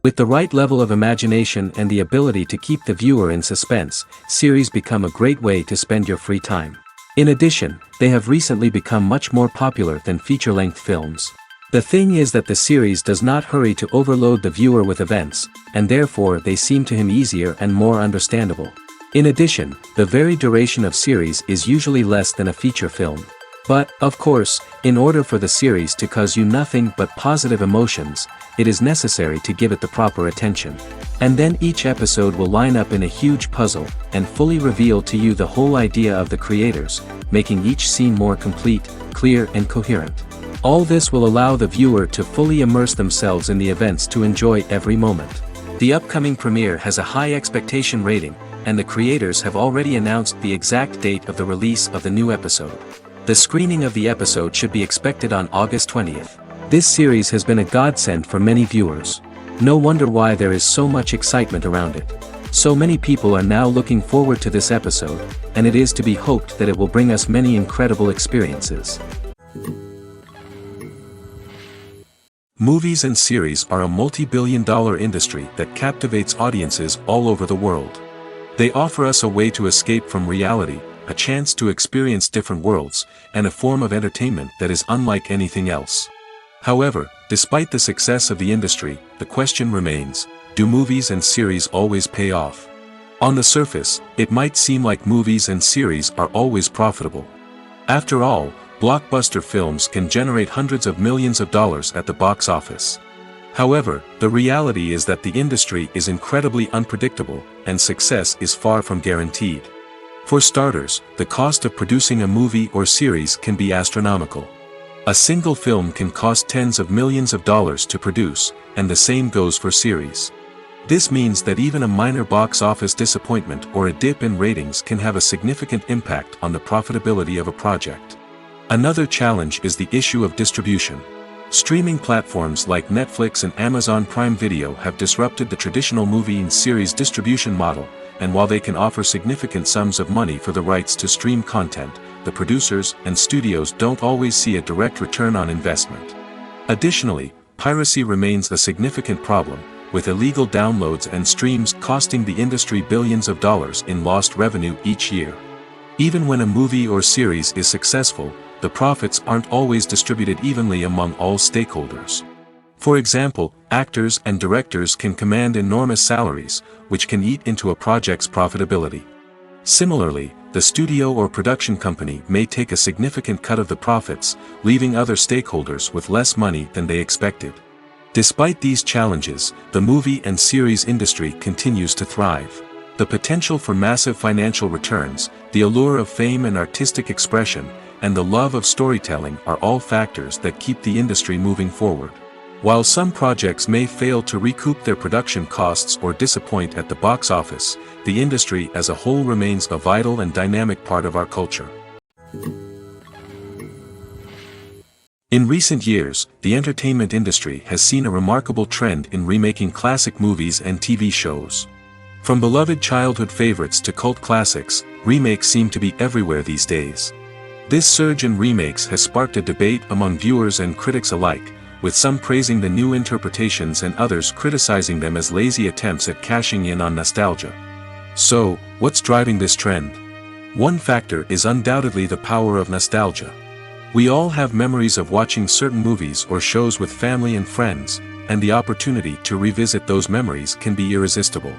With the right level of imagination and the ability to keep the viewer in suspense, series become a great way to spend your free time. In addition, they have recently become much more popular than feature-length films. The thing is that the series does not hurry to overload the viewer with events, and therefore they seem to him easier and more understandable. In addition, the very duration of series is usually less than a feature film. But, of course, in order for the series to cause you nothing but positive emotions, it is necessary to give it the proper attention. And then each episode will line up in a huge puzzle, and fully reveal to you the whole idea of the creators, making each scene more complete, clear and coherent. All this will allow the viewer to fully immerse themselves in the events to enjoy every moment. The upcoming premiere has a high expectation rating, and the creators have already announced the exact date of the release of the new episode. The screening of the episode should be expected on August 20th. This series has been a godsend for many viewers. No wonder why there is so much excitement around it. So many people are now looking forward to this episode, and it is to be hoped that it will bring us many incredible experiences. Movies and series are a multi-billion-dollar industry that captivates audiences all over the world. They offer us a way to escape from reality, a chance to experience different worlds, and a form of entertainment that is unlike anything else. However, despite the success of the industry, the question remains, do movies and series always pay off? On the surface, it might seem like movies and series are always profitable. After all, blockbuster films can generate hundreds of millions of dollars at the box office. However, the reality is that the industry is incredibly unpredictable, and success is far from guaranteed. For starters, the cost of producing a movie or series can be astronomical. A single film can cost tens of millions of dollars to produce, and the same goes for series. This means that even a minor box office disappointment or a dip in ratings can have a significant impact on the profitability of a project. Another challenge is the issue of distribution. Streaming platforms like Netflix and Amazon Prime Video have disrupted the traditional movie and series distribution model, and while they can offer significant sums of money for the rights to stream content, the producers and studios don't always see a direct return on investment. Additionally, piracy remains a significant problem, with illegal downloads and streams costing the industry billions of dollars in lost revenue each year. Even when a movie or series is successful, the profits aren't always distributed evenly among all stakeholders. For example, actors and directors can command enormous salaries, which can eat into a project's profitability. Similarly, the studio or production company may take a significant cut of the profits, leaving other stakeholders with less money than they expected. Despite these challenges, the movie and series industry continues to thrive. The potential for massive financial returns, the allure of fame and artistic expression, and the love of storytelling are all factors that keep the industry moving forward. While some projects may fail to recoup their production costs or disappoint at the box office, the industry as a whole remains a vital and dynamic part of our culture. In recent years, the entertainment industry has seen a remarkable trend in remaking classic movies and TV shows. From beloved childhood favorites to cult classics, remakes seem to be everywhere these days. This surge in remakes has sparked a debate among viewers and critics alike, with some praising the new interpretations and others criticizing them as lazy attempts at cashing in on nostalgia. So, what's driving this trend? One factor is undoubtedly the power of nostalgia. We all have memories of watching certain movies or shows with family and friends, and the opportunity to revisit those memories can be irresistible.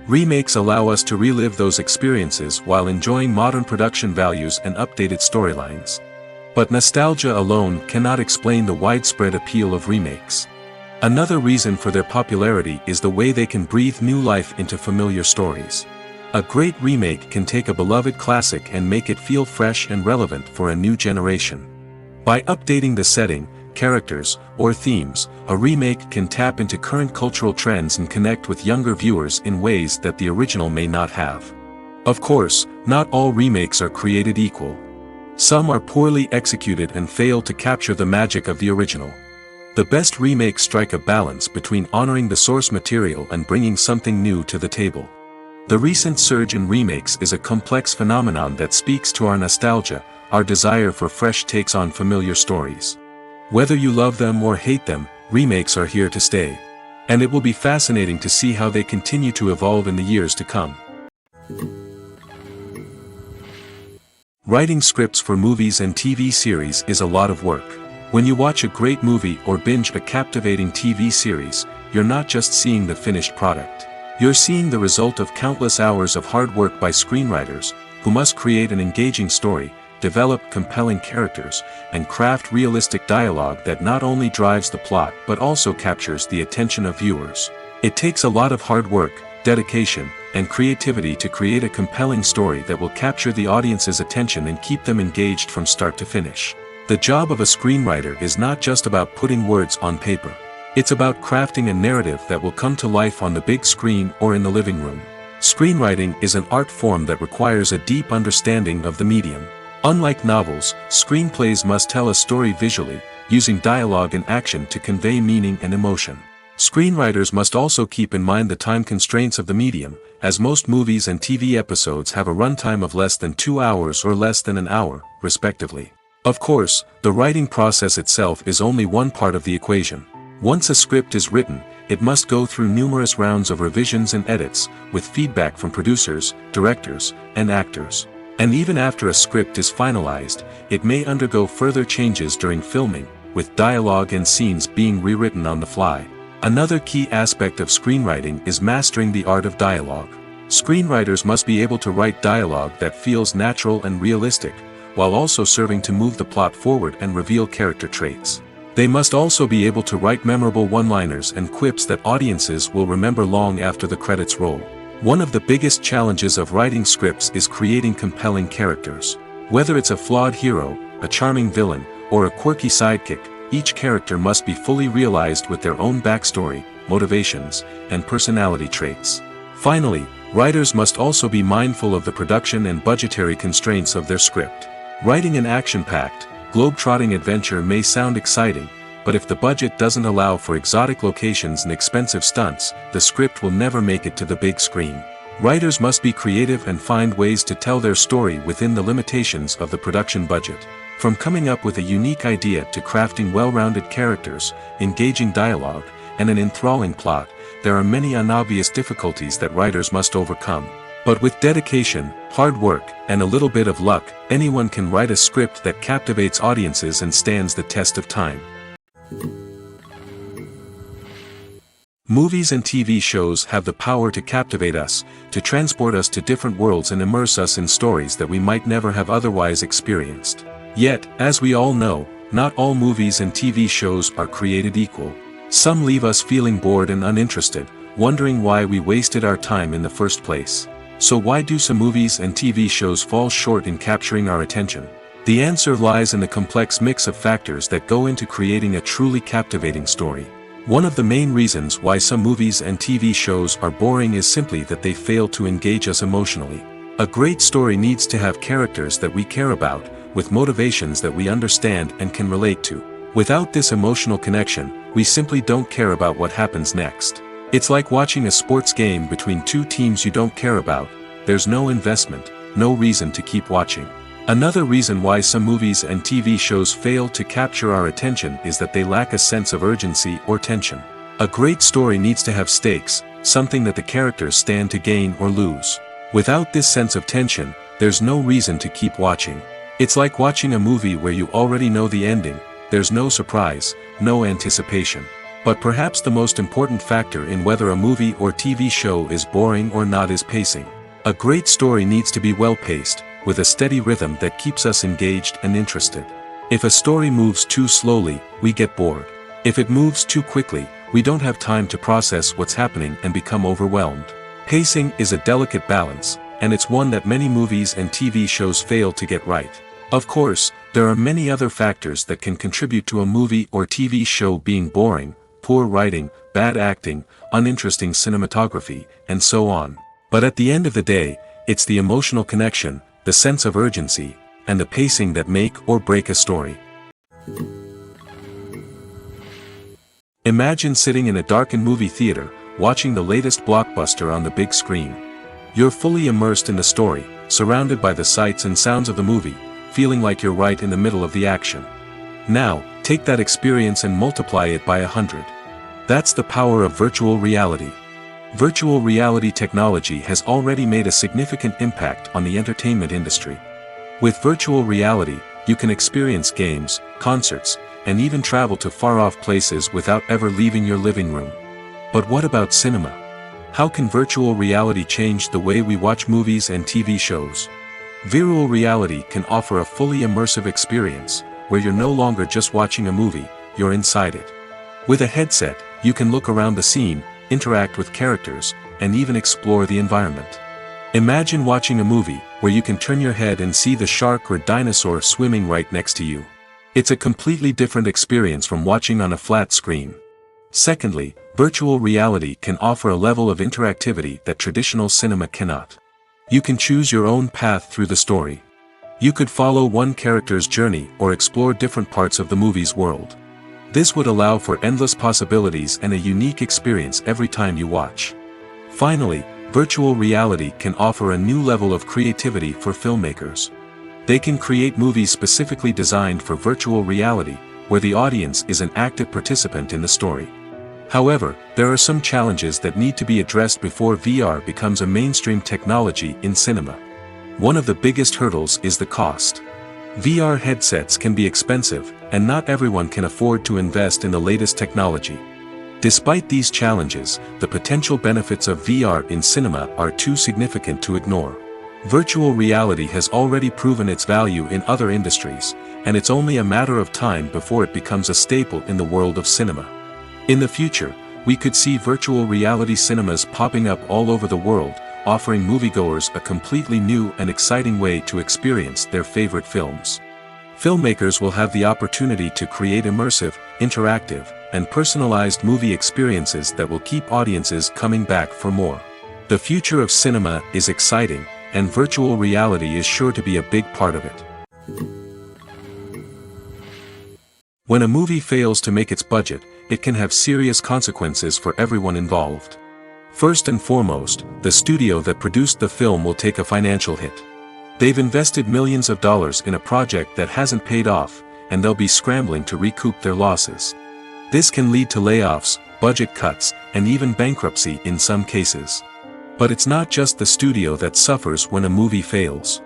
Remakes allow us to relive those experiences while enjoying modern production values and updated storylines. But nostalgia alone cannot explain the widespread appeal of remakes. Another reason for their popularity is the way they can breathe new life into familiar stories. A great remake can take a beloved classic and make it feel fresh and relevant for a new generation. By updating the setting, characters, or themes, a remake can tap into current cultural trends and connect with younger viewers in ways that the original may not have. Of course, not all remakes are created equal. Some are poorly executed and fail to capture the magic of the original. The best remakes strike a balance between honoring the source material and bringing something new to the table. The recent surge in remakes is a complex phenomenon that speaks to our nostalgia, our desire for fresh takes on familiar stories. Whether you love them or hate them, remakes are here to stay. And it will be fascinating to see how they continue to evolve in the years to come. Writing scripts for movies and TV series is a lot of work. When you watch a great movie or binge a captivating TV series, you're not just seeing the finished product. You're seeing the result of countless hours of hard work by screenwriters, who must create an engaging story, develop compelling characters, and craft realistic dialogue that not only drives the plot but also captures the attention of viewers. It takes a lot of hard work, dedication, and creativity to create a compelling story that will capture the audience's attention and keep them engaged from start to finish. The job of a screenwriter is not just about putting words on paper. It's about crafting a narrative that will come to life on the big screen or in the living room. Screenwriting is an art form that requires a deep understanding of the medium. Unlike novels, screenplays must tell a story visually, using dialogue and action to convey meaning and emotion. Screenwriters must also keep in mind the time constraints of the medium, as most movies and TV episodes have a runtime of less than 2 hours or less than an hour, respectively. Of course, the writing process itself is only one part of the equation. Once a script is written, it must go through numerous rounds of revisions and edits, with feedback from producers, directors, and actors. And even after a script is finalized, it may undergo further changes during filming, with dialogue and scenes being rewritten on the fly. Another key aspect of screenwriting is mastering the art of dialogue. Screenwriters must be able to write dialogue that feels natural and realistic, while also serving to move the plot forward and reveal character traits. They must also be able to write memorable one-liners and quips that audiences will remember long after the credits roll. One of the biggest challenges of writing scripts is creating compelling characters. Whether it's a flawed hero, a charming villain, or a quirky sidekick, each character must be fully realized with their own backstory, motivations, and personality traits. Finally, writers must also be mindful of the production and budgetary constraints of their script. Writing an action-packed, globe-trotting adventure may sound exciting, but if the budget doesn't allow for exotic locations and expensive stunts, the script will never make it to the big screen. Writers must be creative and find ways to tell their story within the limitations of the production budget. From coming up with a unique idea to crafting well-rounded characters, engaging dialogue, and an enthralling plot, there are many unobvious difficulties that writers must overcome. But with dedication, hard work, and a little bit of luck, anyone can write a script that captivates audiences and stands the test of time. Movies and TV shows have the power to captivate us, to transport us to different worlds and immerse us in stories that we might never have otherwise experienced. Yet, as we all know, not all movies and TV shows are created equal. Some leave us feeling bored and uninterested, wondering why we wasted our time in the first place. So why do some movies and TV shows fall short in capturing our attention? The answer lies in the complex mix of factors that go into creating a truly captivating story. One of the main reasons why some movies and TV shows are boring is simply that they fail to engage us emotionally. A great story needs to have characters that we care about, with motivations that we understand and can relate to. Without this emotional connection, we simply don't care about what happens next. It's like watching a sports game between two teams you don't care about. There's no investment, no reason to keep watching. Another reason why some movies and TV shows fail to capture our attention is that they lack a sense of urgency or tension. A great story needs to have stakes, something that the characters stand to gain or lose. Without this sense of tension, there's no reason to keep watching. It's like watching a movie where you already know the ending. There's no surprise, no anticipation. But perhaps the most important factor in whether a movie or TV show is boring or not is pacing. A great story needs to be well-paced, with a steady rhythm that keeps us engaged and interested. If a story moves too slowly, we get bored. If it moves too quickly, we don't have time to process what's happening and become overwhelmed. Pacing is a delicate balance, and it's one that many movies and TV shows fail to get right. Of course, there are many other factors that can contribute to a movie or TV show being boring: poor writing, bad acting, uninteresting cinematography, and so on. But at the end of the day, it's the emotional connection, the sense of urgency, and the pacing that make or break a story. Imagine sitting in a darkened movie theater, watching the latest blockbuster on the big screen. You're fully immersed in the story, surrounded by the sights and sounds of the movie, feeling like you're right in the middle of the action. Now, take that experience and multiply it by 100. That's the power of virtual reality. Virtual reality technology has already made a significant impact on the entertainment industry. With virtual reality, you can experience games, concerts, and even travel to far-off places without ever leaving your living room. But what about cinema? How can virtual reality change the way we watch movies and TV shows? Virtual reality can offer a fully immersive experience, where you're no longer just watching a movie, you're inside it. With a headset, you can look around the scene, interact with characters, and even explore the environment. Imagine watching a movie, where you can turn your head and see the shark or dinosaur swimming right next to you. It's a completely different experience from watching on a flat screen. Secondly, virtual reality can offer a level of interactivity that traditional cinema cannot. You can choose your own path through the story. You could follow one character's journey or explore different parts of the movie's world. This would allow for endless possibilities and a unique experience every time you watch. Finally, virtual reality can offer a new level of creativity for filmmakers. They can create movies specifically designed for virtual reality, where the audience is an active participant in the story. However, there are some challenges that need to be addressed before VR becomes a mainstream technology in cinema. One of the biggest hurdles is the cost. VR headsets can be expensive, and not everyone can afford to invest in the latest technology. Despite these challenges, the potential benefits of VR in cinema are too significant to ignore. Virtual reality has already proven its value in other industries, and it's only a matter of time before it becomes a staple in the world of cinema. In the future, we could see virtual reality cinemas popping up all over the world, offering moviegoers a completely new and exciting way to experience their favorite films. Filmmakers will have the opportunity to create immersive, interactive, and personalized movie experiences that will keep audiences coming back for more. The future of cinema is exciting, and virtual reality is sure to be a big part of it. When a movie fails to make its budget, it can have serious consequences for everyone involved. First and foremost, the studio that produced the film will take a financial hit. They've invested millions of dollars in a project that hasn't paid off, and they'll be scrambling to recoup their losses. This can lead to layoffs, budget cuts, and even bankruptcy in some cases. But it's not just the studio that suffers when a movie fails.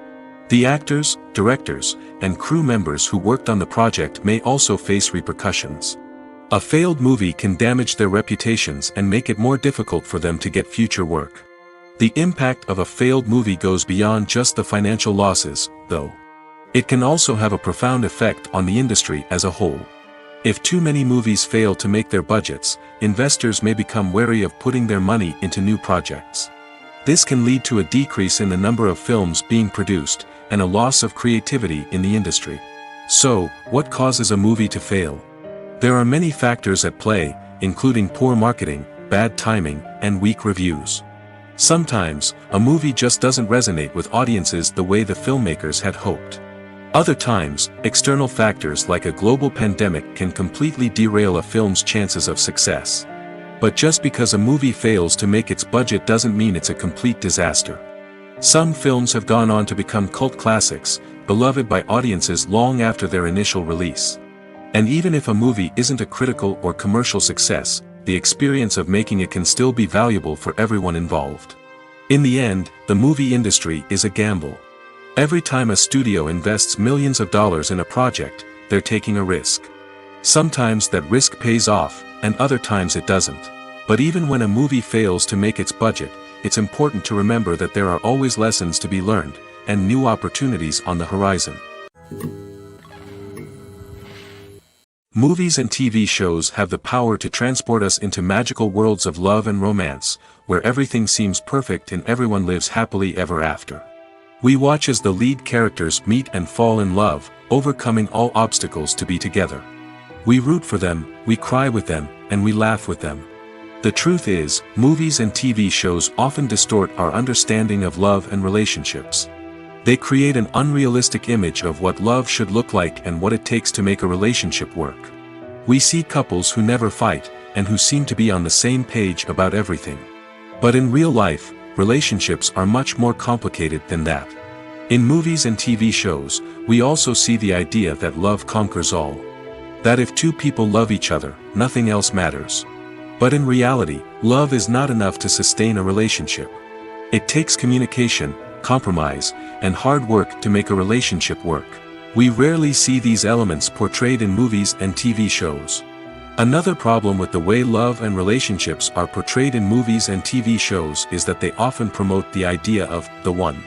The actors, directors, and crew members who worked on the project may also face repercussions. A failed movie can damage their reputations and make it more difficult for them to get future work. The impact of a failed movie goes beyond just the financial losses, though. It can also have a profound effect on the industry as a whole. If too many movies fail to make their budgets, investors may become wary of putting their money into new projects. This can lead to a decrease in the number of films being produced, and a loss of creativity in the industry. So, what causes a movie to fail? There are many factors at play, including poor marketing, bad timing, and weak reviews. Sometimes, a movie just doesn't resonate with audiences the way the filmmakers had hoped. Other times, external factors like a global pandemic can completely derail a film's chances of success. But just because a movie fails to make its budget doesn't mean it's a complete disaster. Some films have gone on to become cult classics, beloved by audiences long after their initial release. And even if a movie isn't a critical or commercial success, the experience of making it can still be valuable for everyone involved. In the end, the movie industry is a gamble. Every time a studio invests millions of dollars in a project, they're taking a risk. Sometimes that risk pays off, and other times it doesn't. But even when a movie fails to make its budget, it's important to remember that there are always lessons to be learned, and new opportunities on the horizon. Movies and TV shows have the power to transport us into magical worlds of love and romance, where everything seems perfect and everyone lives happily ever after. We watch as the lead characters meet and fall in love, overcoming all obstacles to be together. We root for them, we cry with them, and we laugh with them. The truth is, movies and TV shows often distort our understanding of love and relationships. They create an unrealistic image of what love should look like and what it takes to make a relationship work. We see couples who never fight, and who seem to be on the same page about everything. But in real life, relationships are much more complicated than that. In movies and TV shows, we also see the idea that love conquers all. That if two people love each other, nothing else matters. But in reality, love is not enough to sustain a relationship. It takes communication, compromise, and hard work to make a relationship work. We rarely see these elements portrayed in movies and TV shows. Another problem with the way love and relationships are portrayed in movies and TV shows is that they often promote the idea of the one.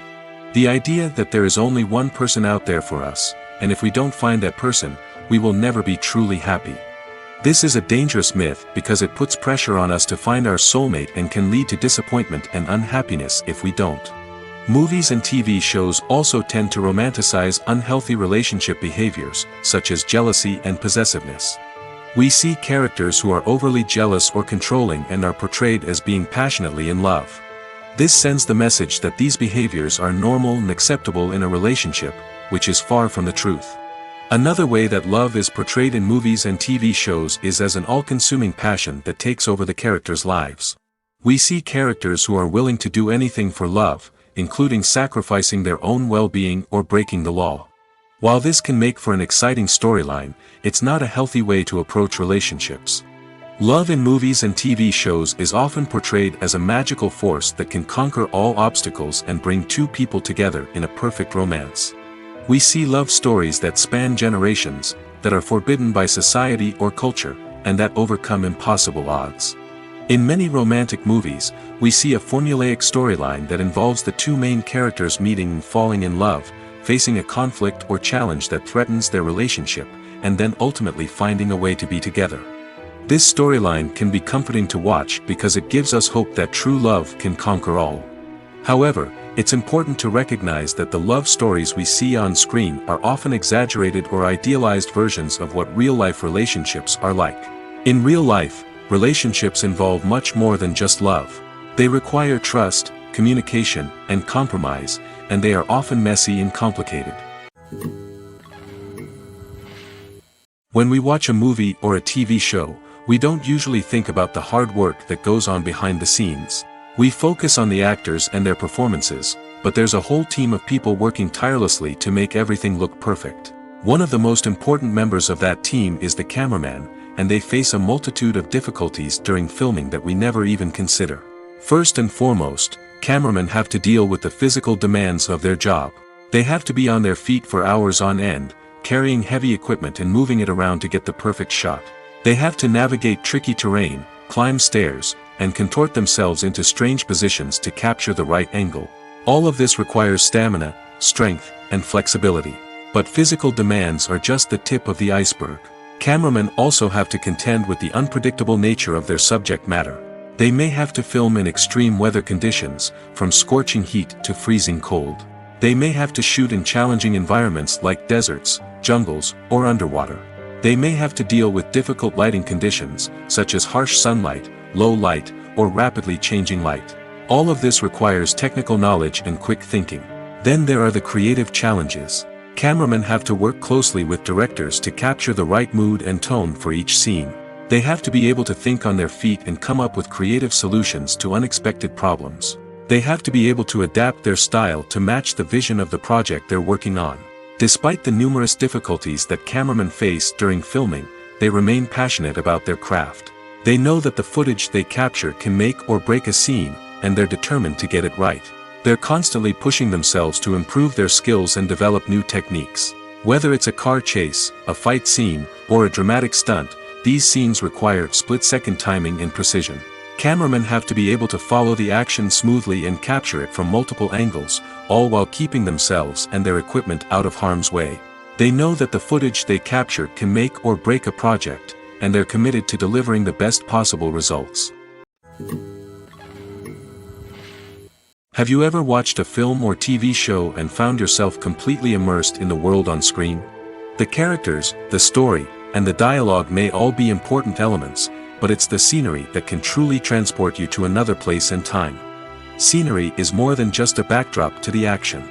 The idea that there is only one person out there for us, and if we don't find that person, we will never be truly happy. This is a dangerous myth because it puts pressure on us to find our soulmate and can lead to disappointment and unhappiness if we don't. Movies and TV shows also tend to romanticize unhealthy relationship behaviors, such as jealousy and possessiveness. We see characters who are overly jealous or controlling and are portrayed as being passionately in love. This sends the message that these behaviors are normal and acceptable in a relationship, which is far from the truth. Another way that love is portrayed in movies and TV shows is as an all-consuming passion that takes over the characters' lives. We see characters who are willing to do anything for love, including sacrificing their own well-being or breaking the law. While this can make for an exciting storyline, it's not a healthy way to approach relationships. Love in movies and TV shows is often portrayed as a magical force that can conquer all obstacles and bring two people together in a perfect romance. We see love stories that span generations, that are forbidden by society or culture, and that overcome impossible odds. In many romantic movies, we see a formulaic storyline that involves the two main characters meeting and falling in love, facing a conflict or challenge that threatens their relationship, and then ultimately finding a way to be together. This storyline can be comforting to watch because it gives us hope that true love can conquer all. However, it's important to recognize that the love stories we see on screen are often exaggerated or idealized versions of what real-life relationships are like. In real life, relationships involve much more than just love. They require trust, communication, and compromise, and they are often messy and complicated. When we watch a movie or a TV show, we don't usually think about the hard work that goes on behind the scenes. We focus on the actors and their performances, but there's a whole team of people working tirelessly to make everything look perfect. One of the most important members of that team is the cameraman, and they face a multitude of difficulties during filming that we never even consider. First and foremost, cameramen have to deal with the physical demands of their job. They have to be on their feet for hours on end, carrying heavy equipment and moving it around to get the perfect shot. They have to navigate tricky terrain, climb stairs, and contort themselves into strange positions to capture the right angle. All of this requires stamina, strength, and flexibility. But physical demands are just the tip of the iceberg. Cameramen also have to contend with the unpredictable nature of their subject matter. They may have to film in extreme weather conditions, from scorching heat to freezing cold. They may have to shoot in challenging environments like deserts, jungles, or underwater. They may have to deal with difficult lighting conditions, such as harsh sunlight, low light, or rapidly changing light. All of this requires technical knowledge and quick thinking. Then there are the creative challenges. Cameramen have to work closely with directors to capture the right mood and tone for each scene. They have to be able to think on their feet and come up with creative solutions to unexpected problems. They have to be able to adapt their style to match the vision of the project they're working on. Despite the numerous difficulties that cameramen face during filming, they remain passionate about their craft. They know that the footage they capture can make or break a scene, and they're determined to get it right. They're constantly pushing themselves to improve their skills and develop new techniques. Whether it's a car chase, a fight scene, or a dramatic stunt, these scenes require split-second timing and precision. Cameramen have to be able to follow the action smoothly and capture it from multiple angles, all while keeping themselves and their equipment out of harm's way. They know that the footage they capture can make or break a project, and they're committed to delivering the best possible results. Have you ever watched a film or TV show and found yourself completely immersed in the world on screen? The characters, the story, and the dialogue may all be important elements, but it's the scenery that can truly transport you to another place and time. Scenery is more than just a backdrop to the action.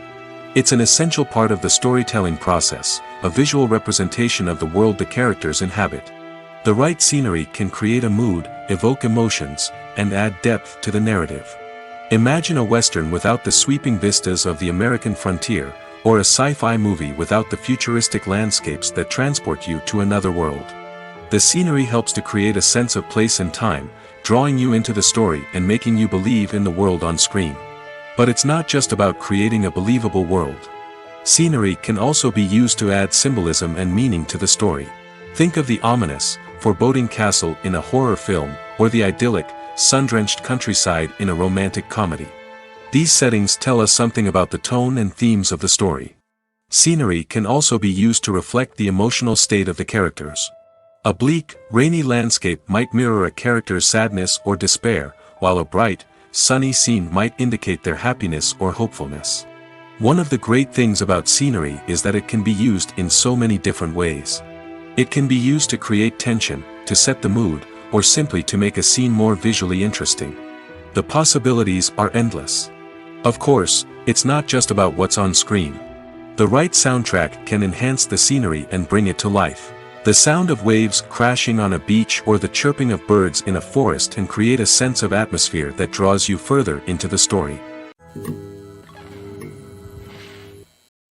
It's an essential part of the storytelling process, a visual representation of the world the characters inhabit. The right scenery can create a mood, evoke emotions, and add depth to the narrative. Imagine a Western without the sweeping vistas of the American frontier, or a sci-fi movie without the futuristic landscapes that transport you to another world. The scenery helps to create a sense of place and time, drawing you into the story and making you believe in the world on screen. But it's not just about creating a believable world. Scenery can also be used to add symbolism and meaning to the story. Think of the ominous, foreboding castle in a horror film, or the idyllic, sun-drenched countryside in a romantic comedy. These settings tell us something about the tone and themes of the story. Scenery can also be used to reflect the emotional state of the characters. A bleak, rainy landscape might mirror a character's sadness or despair, while a bright, sunny scene might indicate their happiness or hopefulness. One of the great things about scenery is that it can be used in so many different ways. It can be used to create tension, to set the mood, or simply to make a scene more visually interesting. The possibilities are endless. Of course, it's not just about what's on screen. The right soundtrack can enhance the scenery and bring it to life. The sound of waves crashing on a beach or the chirping of birds in a forest can create a sense of atmosphere that draws you further into the story.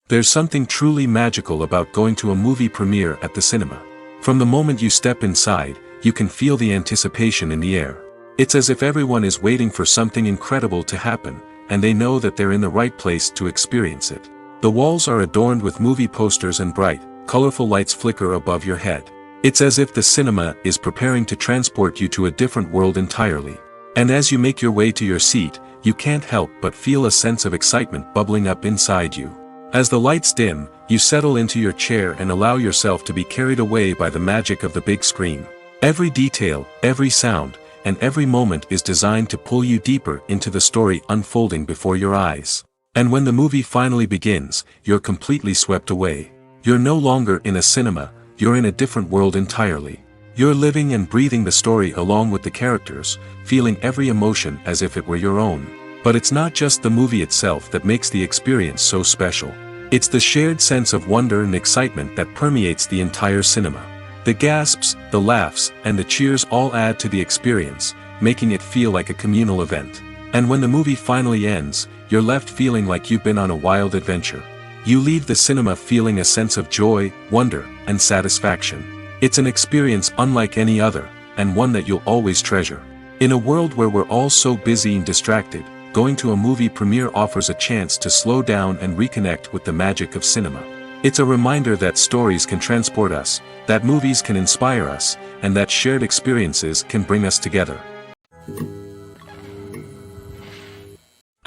There's something truly magical about going to a movie premiere at the cinema. From the moment you step inside, you can feel the anticipation in the air. It's as if everyone is waiting for something incredible to happen, and they know that they're in the right place to experience it. The walls are adorned with movie posters and bright, colorful lights flicker above your head. It's as if the cinema is preparing to transport you to a different world entirely. And as you make your way to your seat, you can't help but feel a sense of excitement bubbling up inside you. As the lights dim, you settle into your chair and allow yourself to be carried away by the magic of the big screen. Every detail, every sound, and every moment is designed to pull you deeper into the story unfolding before your eyes. And when the movie finally begins, you're completely swept away. You're no longer in a cinema, you're in a different world entirely. You're living and breathing the story along with the characters, feeling every emotion as if it were your own. But it's not just the movie itself that makes the experience so special. It's the shared sense of wonder and excitement that permeates the entire cinema. The gasps, the laughs, and the cheers all add to the experience, making it feel like a communal event. And when the movie finally ends, you're left feeling like you've been on a wild adventure. You leave the cinema feeling a sense of joy, wonder, and satisfaction. It's an experience unlike any other, and one that you'll always treasure. In a world where we're all so busy and distracted, going to a movie premiere offers a chance to slow down and reconnect with the magic of cinema. It's a reminder that stories can transport us, that movies can inspire us, and that shared experiences can bring us together.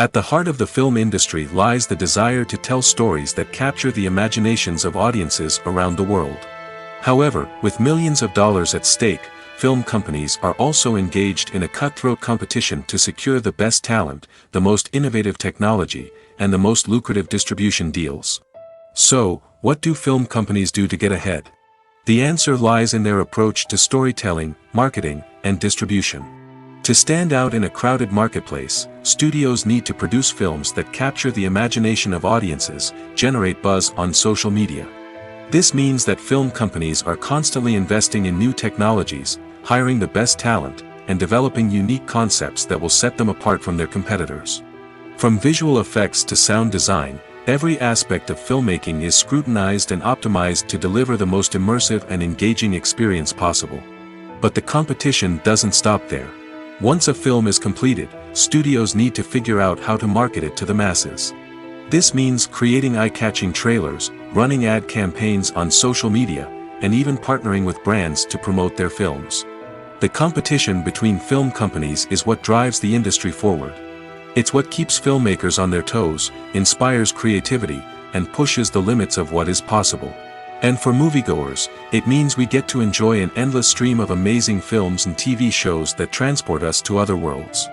At the heart of the film industry lies the desire to tell stories that capture the imaginations of audiences around the world. However, with millions of dollars at stake, film companies are also engaged in a cutthroat competition to secure the best talent, the most innovative technology, and the most lucrative distribution deals. So, what do film companies do to get ahead? The answer lies in their approach to storytelling, marketing, and distribution. To stand out in a crowded marketplace, studios need to produce films that capture the imagination of audiences, generate buzz on social media. This means that film companies are constantly investing in new technologies, hiring the best talent, and developing unique concepts that will set them apart from their competitors. From visual effects to sound design, every aspect of filmmaking is scrutinized and optimized to deliver the most immersive and engaging experience possible. But the competition doesn't stop there. Once a film is completed, studios need to figure out how to market it to the masses. This means creating eye-catching trailers, running ad campaigns on social media, and even partnering with brands to promote their films. The competition between film companies is what drives the industry forward. It's what keeps filmmakers on their toes, inspires creativity, and pushes the limits of what is possible. And for moviegoers, it means we get to enjoy an endless stream of amazing films and TV shows that transport us to other worlds.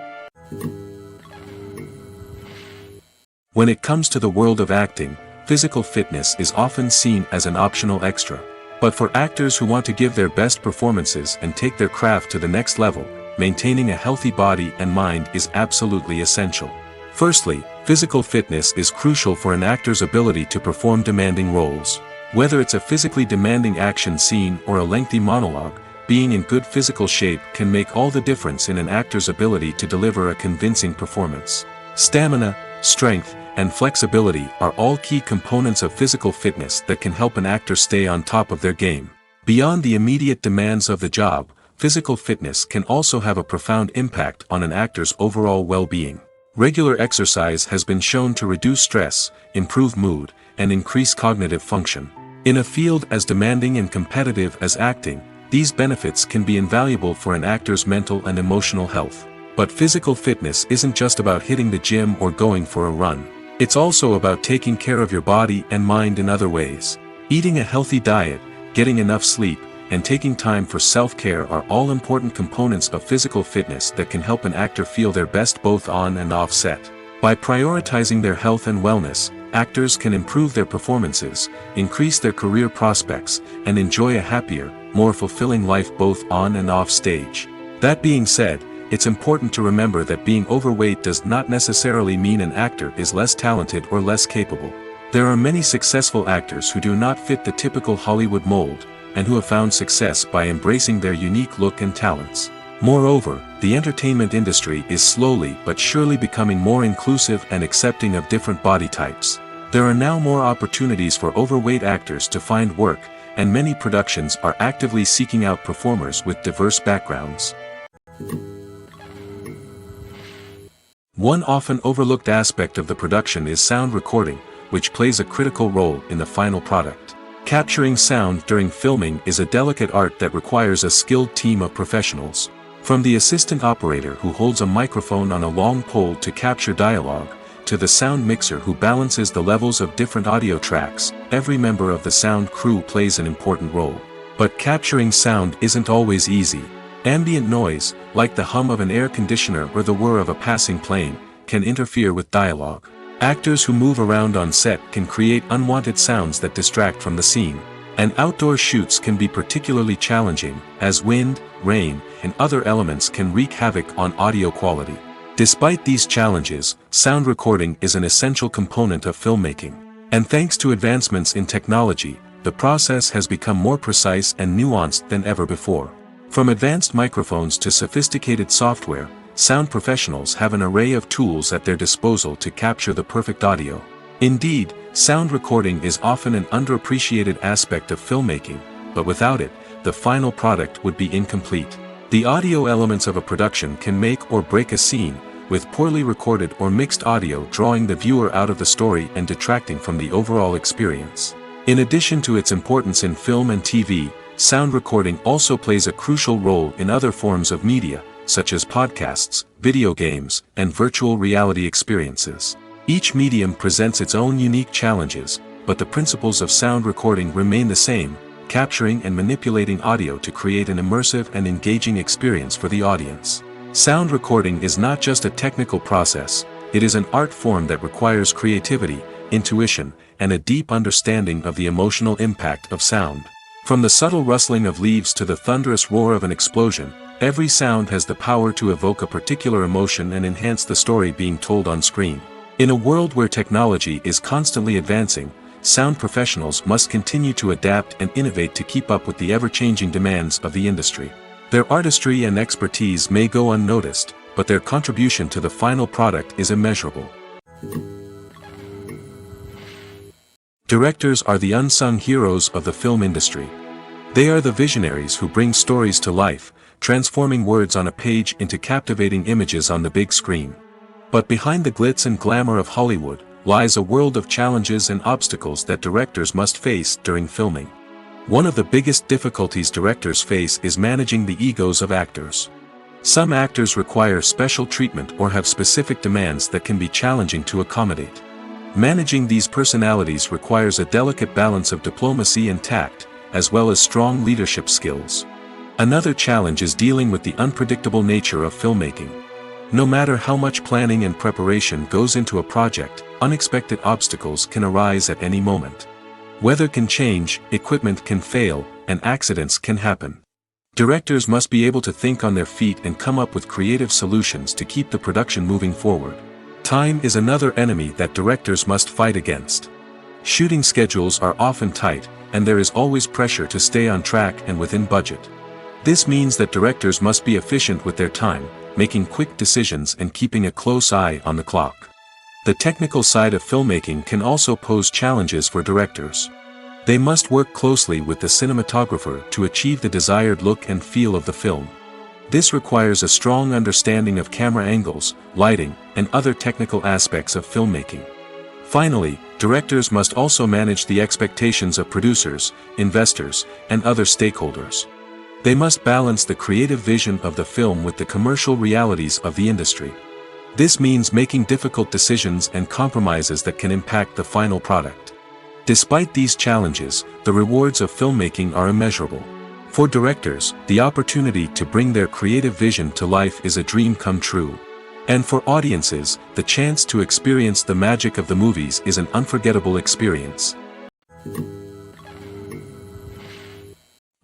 When it comes to the world of acting, physical fitness is often seen as an optional extra. But for actors who want to give their best performances and take their craft to the next level, maintaining a healthy body and mind is absolutely essential. Firstly, physical fitness is crucial for an actor's ability to perform demanding roles. Whether it's a physically demanding action scene or a lengthy monologue, being in good physical shape can make all the difference in an actor's ability to deliver a convincing performance. Stamina, strength, and flexibility are all key components of physical fitness that can help an actor stay on top of their game. Beyond the immediate demands of the job, physical fitness can also have a profound impact on an actor's overall well-being. Regular exercise has been shown to reduce stress, improve mood, and increase cognitive function. In a field as demanding and competitive as acting, these benefits can be invaluable for an actor's mental and emotional health. But physical fitness isn't just about hitting the gym or going for a run. It's also about taking care of your body and mind in other ways. Eating a healthy diet, getting enough sleep, and taking time for self-care are all important components of physical fitness that can help an actor feel their best both on and off set. By prioritizing their health and wellness, actors can improve their performances, increase their career prospects, and enjoy a happier, more fulfilling life both on and off stage. That being said, it's important to remember that being overweight does not necessarily mean an actor is less talented or less capable. There are many successful actors who do not fit the typical Hollywood mold, and who have found success by embracing their unique look and talents. Moreover, the entertainment industry is slowly but surely becoming more inclusive and accepting of different body types. There are now more opportunities for overweight actors to find work, and many productions are actively seeking out performers with diverse backgrounds. One often overlooked aspect of the production is sound recording, which plays a critical role in the final product. Capturing sound during filming is a delicate art that requires a skilled team of professionals. From the assistant operator who holds a microphone on a long pole to capture dialogue, to the sound mixer who balances the levels of different audio tracks, every member of the sound crew plays an important role. But capturing sound isn't always easy. Ambient noise, like the hum of an air conditioner or the whir of a passing plane, can interfere with dialogue. Actors who move around on set can create unwanted sounds that distract from the scene. And outdoor shoots can be particularly challenging, as wind, rain, and other elements can wreak havoc on audio quality. Despite these challenges, sound recording is an essential component of filmmaking. And thanks to advancements in technology, the process has become more precise and nuanced than ever before. From advanced microphones to sophisticated software, sound professionals have an array of tools at their disposal to capture the perfect audio. Indeed, sound recording is often an underappreciated aspect of filmmaking, but without it, the final product would be incomplete. The audio elements of a production can make or break a scene, with poorly recorded or mixed audio drawing the viewer out of the story and detracting from the overall experience. In addition to its importance in film and TV, sound recording also plays a crucial role in other forms of media, such as podcasts, video games, and virtual reality experiences. Each medium presents its own unique challenges, but the principles of sound recording remain the same, capturing and manipulating audio to create an immersive and engaging experience for the audience. Sound recording is not just a technical process, it is an art form that requires creativity, intuition, and a deep understanding of the emotional impact of sound. From the subtle rustling of leaves to the thunderous roar of an explosion, every sound has the power to evoke a particular emotion and enhance the story being told on screen. In a world where technology is constantly advancing, sound professionals must continue to adapt and innovate to keep up with the ever-changing demands of the industry. Their artistry and expertise may go unnoticed, but their contribution to the final product is immeasurable. Directors are the unsung heroes of the film industry. They are the visionaries who bring stories to life, transforming words on a page into captivating images on the big screen. But behind the glitz and glamour of Hollywood, lies a world of challenges and obstacles that directors must face during filming. One of the biggest difficulties directors face is managing the egos of actors. Some actors require special treatment or have specific demands that can be challenging to accommodate. Managing these personalities requires a delicate balance of diplomacy and tact, as well as strong leadership skills. Another challenge is dealing with the unpredictable nature of filmmaking. No matter how much planning and preparation goes into a project, unexpected obstacles can arise at any moment. Weather can change, equipment can fail, and accidents can happen. Directors must be able to think on their feet and come up with creative solutions to keep the production moving forward. Time is another enemy that directors must fight against. Shooting schedules are often tight, and there is always pressure to stay on track and within budget. This means that directors must be efficient with their time, making quick decisions and keeping a close eye on the clock. The technical side of filmmaking can also pose challenges for directors. They must work closely with the cinematographer to achieve the desired look and feel of the film. This requires a strong understanding of camera angles, lighting, and other technical aspects of filmmaking. Finally, directors must also manage the expectations of producers, investors, and other stakeholders. They must balance the creative vision of the film with the commercial realities of the industry. This means making difficult decisions and compromises that can impact the final product. Despite these challenges, the rewards of filmmaking are immeasurable. For directors, the opportunity to bring their creative vision to life is a dream come true. And for audiences, the chance to experience the magic of the movies is an unforgettable experience.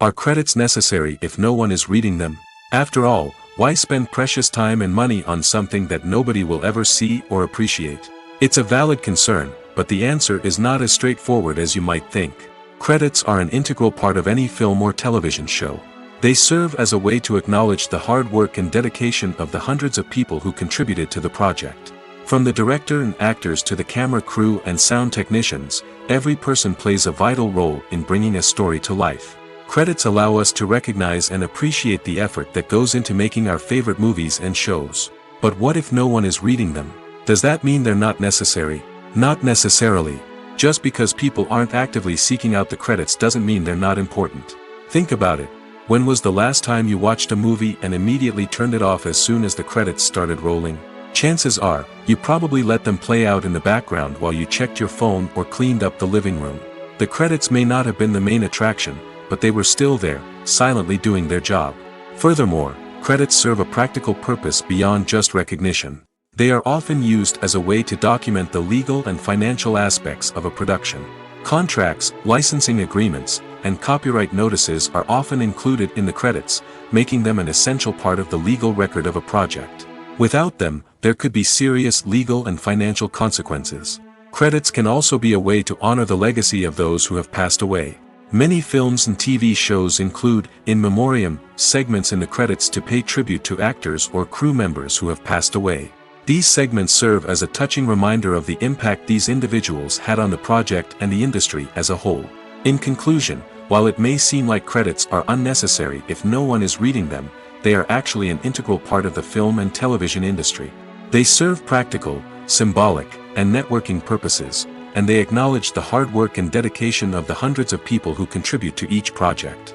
Are credits necessary if no one is reading them? After all, why spend precious time and money on something that nobody will ever see or appreciate? It's a valid concern, but the answer is not as straightforward as you might think. Credits are an integral part of any film or television show. They serve as a way to acknowledge the hard work and dedication of the hundreds of people who contributed to the project. From the director and actors to the camera crew and sound technicians, every person plays a vital role in bringing a story to life. Credits allow us to recognize and appreciate the effort that goes into making our favorite movies and shows. But what if no one is reading them? Does that mean they're not necessary? Not necessarily. Just because people aren't actively seeking out the credits doesn't mean they're not important. Think about it. When was the last time you watched a movie and immediately turned it off as soon as the credits started rolling? Chances are, you probably let them play out in the background while you checked your phone or cleaned up the living room. The credits may not have been the main attraction, but they were still there, silently doing their job. Furthermore, credits serve a practical purpose beyond just recognition. They are often used as a way to document the legal and financial aspects of a production. Contracts, licensing agreements, and copyright notices are often included in the credits, making them an essential part of the legal record of a project. Without them, there could be serious legal and financial consequences. Credits can also be a way to honor the legacy of those who have passed away. Many films and TV shows include, in memoriam, segments in the credits to pay tribute to actors or crew members who have passed away. These segments serve as a touching reminder of the impact these individuals had on the project and the industry as a whole. In conclusion, while it may seem like credits are unnecessary if no one is reading them, they are actually an integral part of the film and television industry. They serve practical, symbolic, and networking purposes, and they acknowledge the hard work and dedication of the hundreds of people who contribute to each project.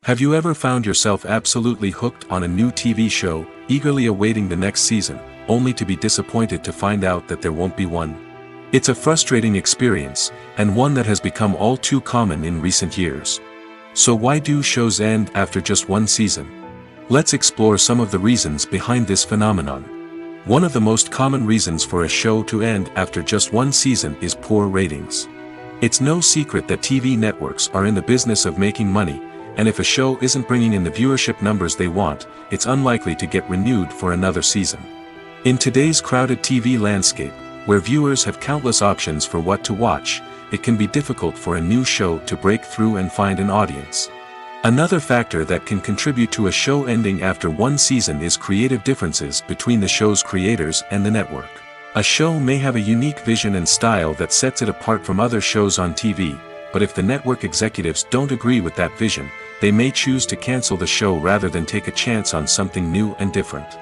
Have you ever found yourself absolutely hooked on a new TV show, eagerly awaiting the next season, only to be disappointed to find out that there won't be one? It's a frustrating experience, and one that has become all too common in recent years. So why do shows end after just one season? Let's explore some of the reasons behind this phenomenon. One of the most common reasons for a show to end after just one season is poor ratings. It's no secret that TV networks are in the business of making money, and if a show isn't bringing in the viewership numbers they want, it's unlikely to get renewed for another season. In today's crowded TV landscape, where viewers have countless options for what to watch, it can be difficult for a new show to break through and find an audience. Another factor that can contribute to a show ending after one season is creative differences between the show's creators and the network. A show may have a unique vision and style that sets it apart from other shows on TV, but if the network executives don't agree with that vision, they may choose to cancel the show rather than take a chance on something new and different.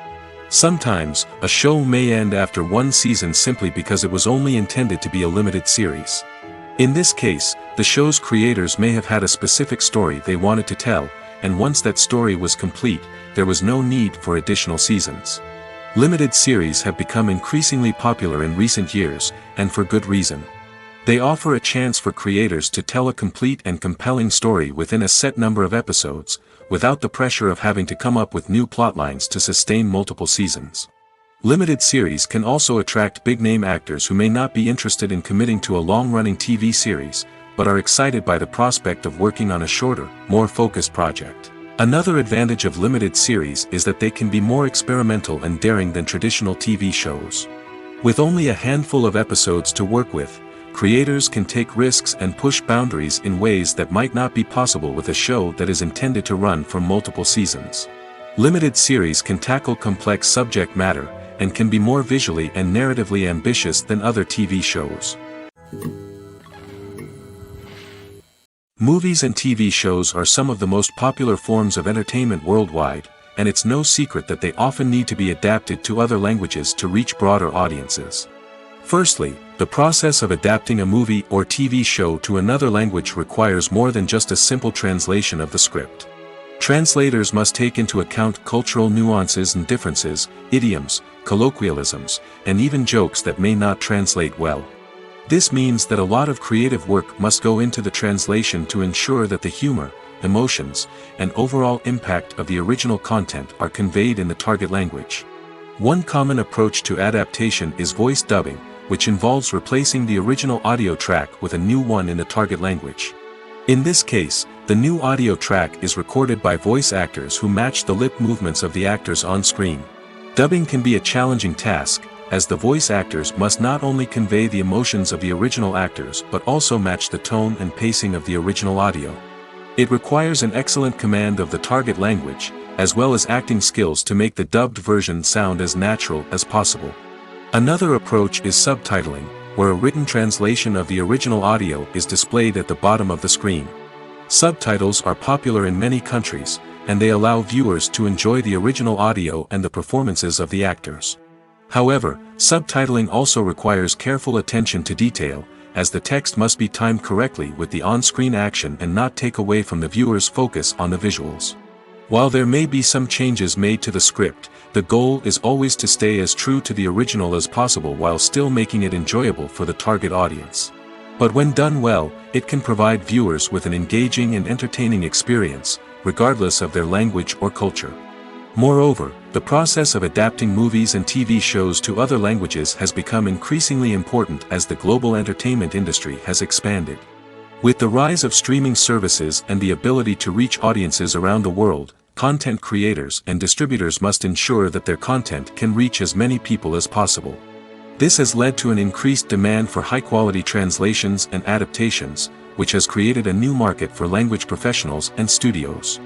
Sometimes, a show may end after one season simply because it was only intended to be a limited series. In this case, the show's creators may have had a specific story they wanted to tell, and once that story was complete, there was no need for additional seasons. Limited series have become increasingly popular in recent years, and for good reason. They offer a chance for creators to tell a complete and compelling story within a set number of episodes, without the pressure of having to come up with new plotlines to sustain multiple seasons. Limited series can also attract big-name actors who may not be interested in committing to a long-running TV series, but are excited by the prospect of working on a shorter, more focused project. Another advantage of limited series is that they can be more experimental and daring than traditional TV shows. With only a handful of episodes to work with, creators can take risks and push boundaries in ways that might not be possible with a show that is intended to run for multiple seasons. Limited series can tackle complex subject matter, and can be more visually and narratively ambitious than other TV shows. Movies and TV shows are some of the most popular forms of entertainment worldwide, and it's no secret that they often need to be adapted to other languages to reach broader audiences. Firstly, the process of adapting a movie or TV show to another language requires more than just a simple translation of the script. Translators must take into account cultural nuances and differences, idioms, colloquialisms, and even jokes that may not translate well. This means that a lot of creative work must go into the translation to ensure that the humor, emotions, and overall impact of the original content are conveyed in the target language. One common approach to adaptation is voice dubbing, which involves replacing the original audio track with a new one in the target language. In this case, the new audio track is recorded by voice actors who match the lip movements of the actors on screen. Dubbing can be a challenging task, as the voice actors must not only convey the emotions of the original actors but also match the tone and pacing of the original audio. It requires an excellent command of the target language, as well as acting skills to make the dubbed version sound as natural as possible. Another approach is subtitling, where a written translation of the original audio is displayed at the bottom of the screen. Subtitles are popular in many countries, and they allow viewers to enjoy the original audio and the performances of the actors. However, subtitling also requires careful attention to detail, as the text must be timed correctly with the on-screen action and not take away from the viewer's focus on the visuals. While there may be some changes made to the script, the goal is always to stay as true to the original as possible while still making it enjoyable for the target audience. But when done well, it can provide viewers with an engaging and entertaining experience, regardless of their language or culture. Moreover, the process of adapting movies and TV shows to other languages has become increasingly important as the global entertainment industry has expanded. With the rise of streaming services and the ability to reach audiences around the world, content creators and distributors must ensure that their content can reach as many people as possible. This has led to an increased demand for high-quality translations and adaptations, which has created a new market for language professionals and studios.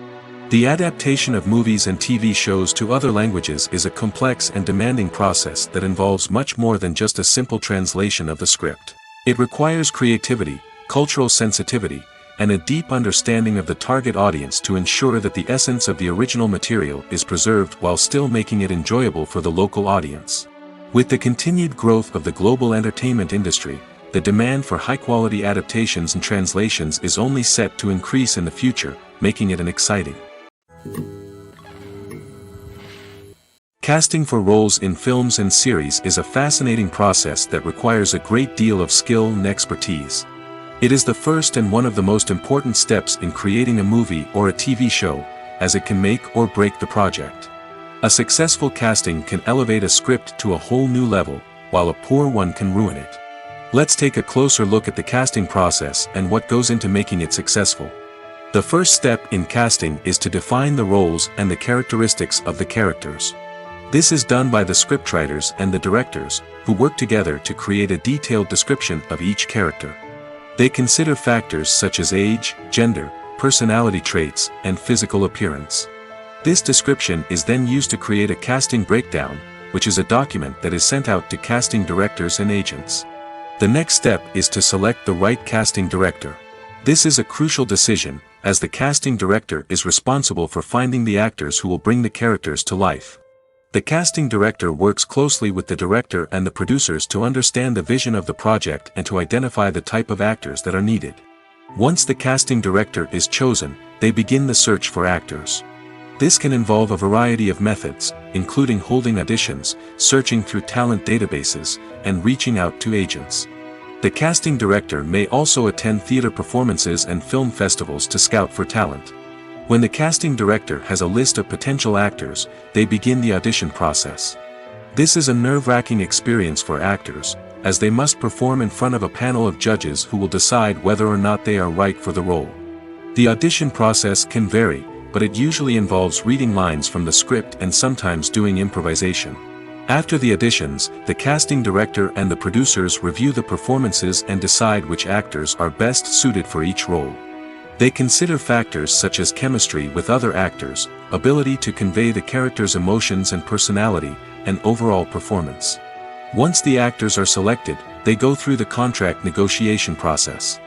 The adaptation of movies and TV shows to other languages is a complex and demanding process that involves much more than just a simple translation of the script. It requires creativity, cultural sensitivity, and a deep understanding of the target audience to ensure that the essence of the original material is preserved while still making it enjoyable for the local audience. With the continued growth of the global entertainment industry, the demand for high-quality adaptations and translations is only set to increase in the future, making it an exciting. Casting for roles in films and series is a fascinating process that requires a great deal of skill and expertise. It is the first and one of the most important steps in creating a movie or a TV show, as it can make or break the project. A successful casting can elevate a script to a whole new level, while a poor one can ruin it. Let's take a closer look at the casting process and what goes into making it successful. The first step in casting is to define the roles and the characteristics of the characters. This is done by the scriptwriters and the directors, who work together to create a detailed description of each character. They consider factors such as age, gender, personality traits, and physical appearance. This description is then used to create a casting breakdown, which is a document that is sent out to casting directors and agents. The next step is to select the right casting director. This is a crucial decision, as the casting director is responsible for finding the actors who will bring the characters to life. The casting director works closely with the director and the producers to understand the vision of the project and to identify the type of actors that are needed. Once the casting director is chosen, they begin the search for actors. This can involve a variety of methods, including holding auditions, searching through talent databases, and reaching out to agents. The casting director may also attend theater performances and film festivals to scout for talent. When the casting director has a list of potential actors, they begin the audition process. This is a nerve-wracking experience for actors, as they must perform in front of a panel of judges who will decide whether or not they are right for the role. The audition process can vary, but it usually involves reading lines from the script and sometimes doing improvisation. After the auditions, the casting director and the producers review the performances and decide which actors are best suited for each role. They consider factors such as chemistry with other actors, ability to convey the character's emotions and personality, and overall performance. Once the actors are selected, they go through the contract negotiation process.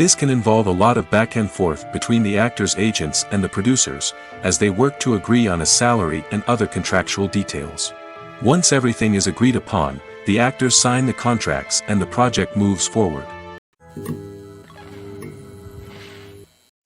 This can involve a lot of back and forth between the actors' agents and the producers, as they work to agree on a salary and other contractual details. Once everything is agreed upon, the actors sign the contracts and the project moves forward.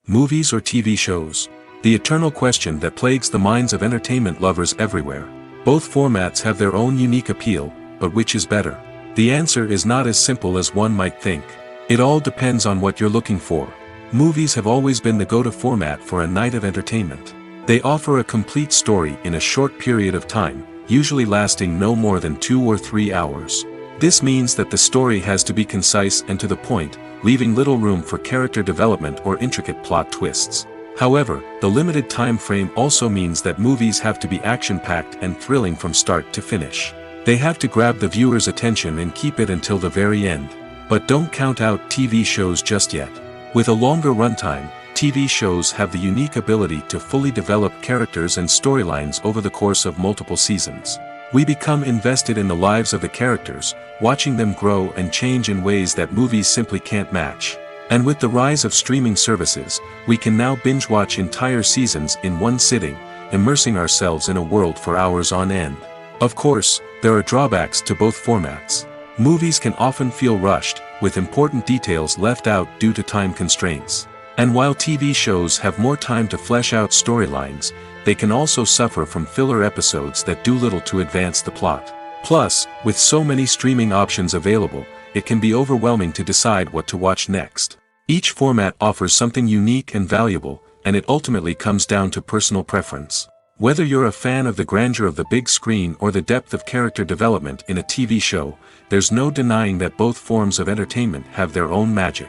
Movies or TV shows? The eternal question that plagues the minds of entertainment lovers everywhere. Both formats have their own unique appeal, but which is better? The answer is not as simple as one might think. It all depends on what you're looking for. Movies have always been the go-to format for a night of entertainment. They offer a complete story in a short period of time, usually lasting no more than 2 or 3 hours. This means that the story has to be concise and to the point, leaving little room for character development or intricate plot twists. However, the limited time frame also means that movies have to be action-packed and thrilling from start to finish. They have to grab the viewer's attention and keep it until the very end. But don't count out TV shows just yet. With a longer runtime, TV shows have the unique ability to fully develop characters and storylines over the course of multiple seasons. We become invested in the lives of the characters, watching them grow and change in ways that movies simply can't match. And with the rise of streaming services, we can now binge-watch entire seasons in one sitting, immersing ourselves in a world for hours on end. Of course, there are drawbacks to both formats. Movies can often feel rushed, with important details left out due to time constraints. And while TV shows have more time to flesh out storylines, they can also suffer from filler episodes that do little to advance the plot. Plus, with so many streaming options available, it can be overwhelming to decide what to watch next. Each format offers something unique and valuable, and it ultimately comes down to personal preference. Whether you're a fan of the grandeur of the big screen or the depth of character development in a TV show, there's no denying that both forms of entertainment have their own magic.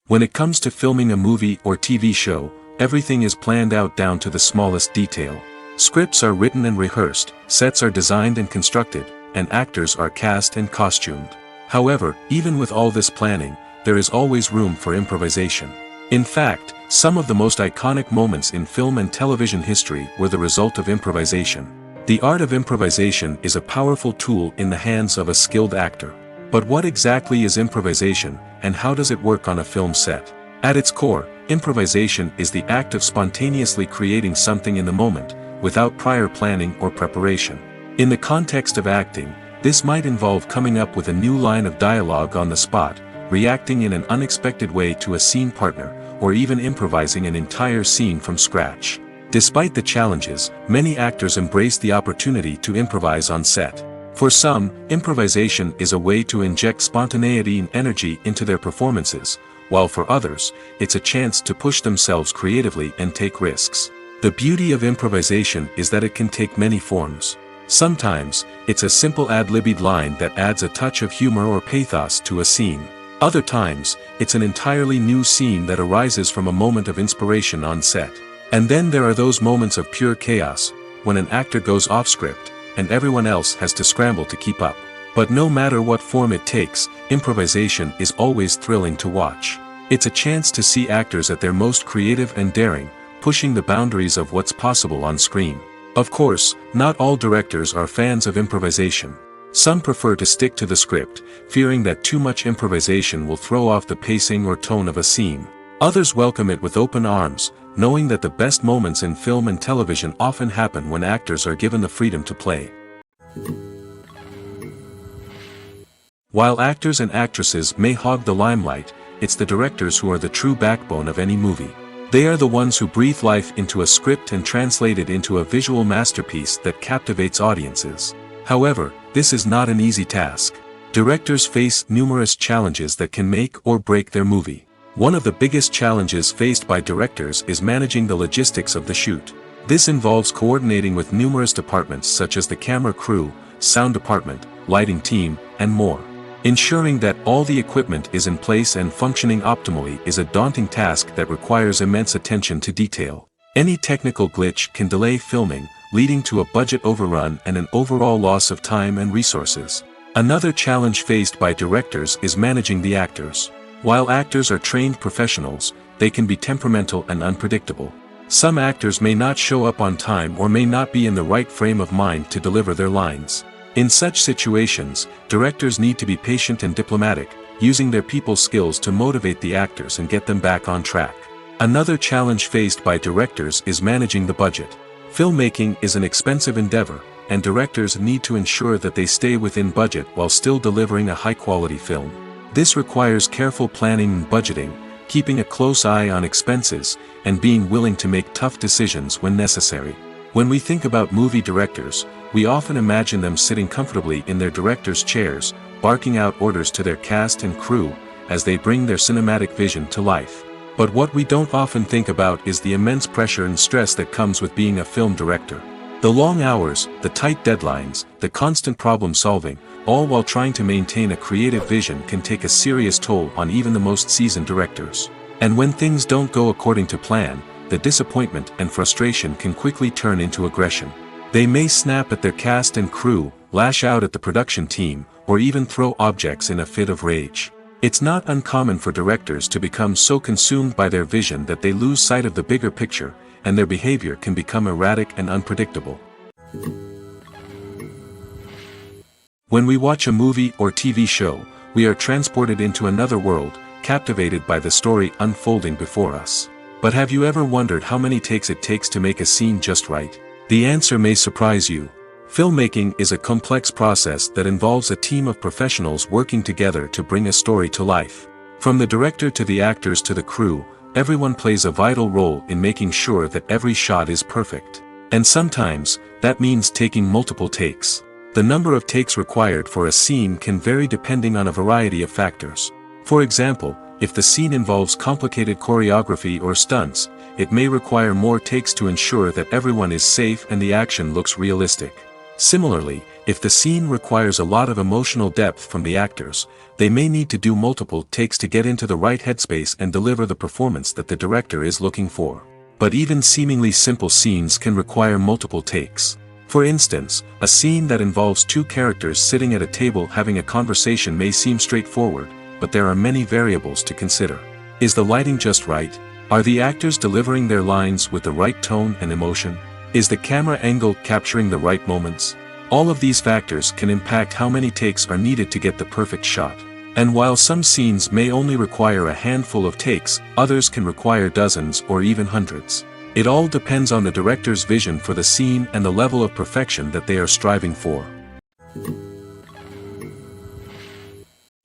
When it comes to filming a movie or TV show, everything is planned out down to the smallest detail. Scripts are written and rehearsed, sets are designed and constructed, and actors are cast and costumed. However, even with all this planning, there is always room for improvisation. In fact, some of the most iconic moments in film and television history were the result of improvisation. The art of improvisation is a powerful tool in the hands of a skilled actor. But what exactly is improvisation, and how does it work on a film set? At its core, improvisation is the act of spontaneously creating something in the moment, without prior planning or preparation. In the context of acting, this might involve coming up with a new line of dialogue on the spot, reacting in an unexpected way to a scene partner, or even improvising an entire scene from scratch. Despite the challenges, many actors embrace the opportunity to improvise on set. For some, improvisation is a way to inject spontaneity and energy into their performances, while for others, it's a chance to push themselves creatively and take risks. The beauty of improvisation is that it can take many forms. Sometimes, it's a simple ad-libbed line that adds a touch of humor or pathos to a scene. Other times, it's an entirely new scene that arises from a moment of inspiration on set. And then there are those moments of pure chaos, when an actor goes off script, and everyone else has to scramble to keep up. But no matter what form it takes, improvisation is always thrilling to watch. It's a chance to see actors at their most creative and daring, pushing the boundaries of what's possible on screen. Of course, not all directors are fans of improvisation. Some prefer to stick to the script, fearing that too much improvisation will throw off the pacing or tone of a scene. Others welcome it with open arms, knowing that the best moments in film and television often happen when actors are given the freedom to play. While actors and actresses may hog the limelight, it's the directors who are the true backbone of any movie. They are the ones who breathe life into a script and translate it into a visual masterpiece that captivates audiences. However, this is not an easy task. Directors face numerous challenges that can make or break their movie. One of the biggest challenges faced by directors is managing the logistics of the shoot. This involves coordinating with numerous departments such as the camera crew, sound department, lighting team, and more. Ensuring that all the equipment is in place and functioning optimally is a daunting task that requires immense attention to detail. Any technical glitch can delay filming, leading to a budget overrun and an overall loss of time and resources. Another challenge faced by directors is managing the actors. While actors are trained professionals, they can be temperamental and unpredictable. Some actors may not show up on time or may not be in the right frame of mind to deliver their lines. In such situations, directors need to be patient and diplomatic, using their people skills to motivate the actors and get them back on track. Another challenge faced by directors is managing the budget. Filmmaking is an expensive endeavor, and directors need to ensure that they stay within budget while still delivering a high-quality film. This requires careful planning and budgeting, keeping a close eye on expenses, and being willing to make tough decisions when necessary. When we think about movie directors, we often imagine them sitting comfortably in their director's chairs, barking out orders to their cast and crew, as they bring their cinematic vision to life. But what we don't often think about is the immense pressure and stress that comes with being a film director. The long hours, the tight deadlines, the constant problem solving, all while trying to maintain a creative vision can take a serious toll on even the most seasoned directors. And when things don't go according to plan, the disappointment and frustration can quickly turn into aggression. They may snap at their cast and crew, lash out at the production team, or even throw objects in a fit of rage. It's not uncommon for directors to become so consumed by their vision that they lose sight of the bigger picture, and their behavior can become erratic and unpredictable. When we watch a movie or TV show, we are transported into another world, captivated by the story unfolding before us. But have you ever wondered how many takes it takes to make a scene just right? The answer may surprise you. Filmmaking is a complex process that involves a team of professionals working together to bring a story to life. From the director to the actors to the crew, everyone plays a vital role in making sure that every shot is perfect. And sometimes, that means taking multiple takes. The number of takes required for a scene can vary depending on a variety of factors. For example, if the scene involves complicated choreography or stunts, it may require more takes to ensure that everyone is safe and the action looks realistic. Similarly, if the scene requires a lot of emotional depth from the actors, they may need to do multiple takes to get into the right headspace and deliver the performance that the director is looking for. But even seemingly simple scenes can require multiple takes. For instance, a scene that involves two characters sitting at a table having a conversation may seem straightforward, but there are many variables to consider. Is the lighting just right? Are the actors delivering their lines with the right tone and emotion? Is the camera angle capturing the right moments? All of these factors can impact how many takes are needed to get the perfect shot. And while some scenes may only require a handful of takes, others can require dozens or even hundreds. It all depends on the director's vision for the scene and the level of perfection that they are striving for.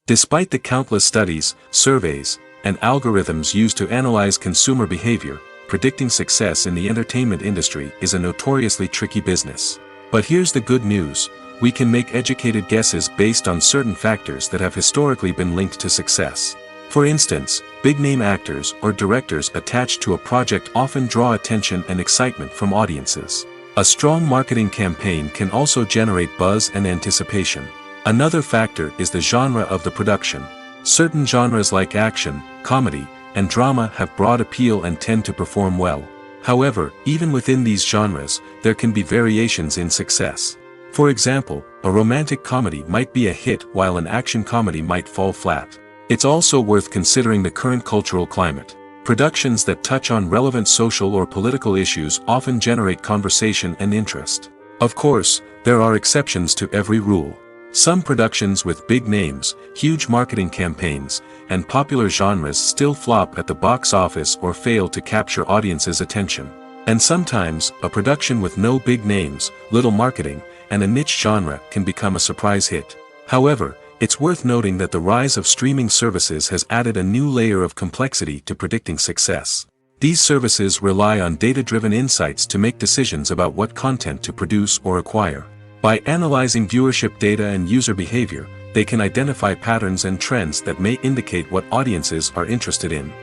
Despite the countless studies, surveys, and algorithms used to analyze consumer behavior, predicting success in the entertainment industry is a notoriously tricky business. But here's the good news: we can make educated guesses based on certain factors that have historically been linked to success. For instance, big-name actors or directors attached to a project often draw attention and excitement from audiences. A strong marketing campaign can also generate buzz and anticipation. Another factor is the genre of the production. Certain genres like action, comedy, and drama have broad appeal and tend to perform well. However, even within these genres, there can be variations in success. For example, a romantic comedy might be a hit while an action comedy might fall flat. It's also worth considering the current cultural climate. Productions that touch on relevant social or political issues often generate conversation and interest. Of course, there are exceptions to every rule. Some productions with big names, huge marketing campaigns, and popular genres still flop at the box office or fail to capture audiences' attention. And sometimes, a production with no big names, little marketing, and a niche genre can become a surprise hit. However, it's worth noting that the rise of streaming services has added a new layer of complexity to predicting success. These services rely on data-driven insights to make decisions about what content to produce or acquire. By analyzing viewership data and user behavior, they can identify patterns and trends that may indicate what audiences are interested in.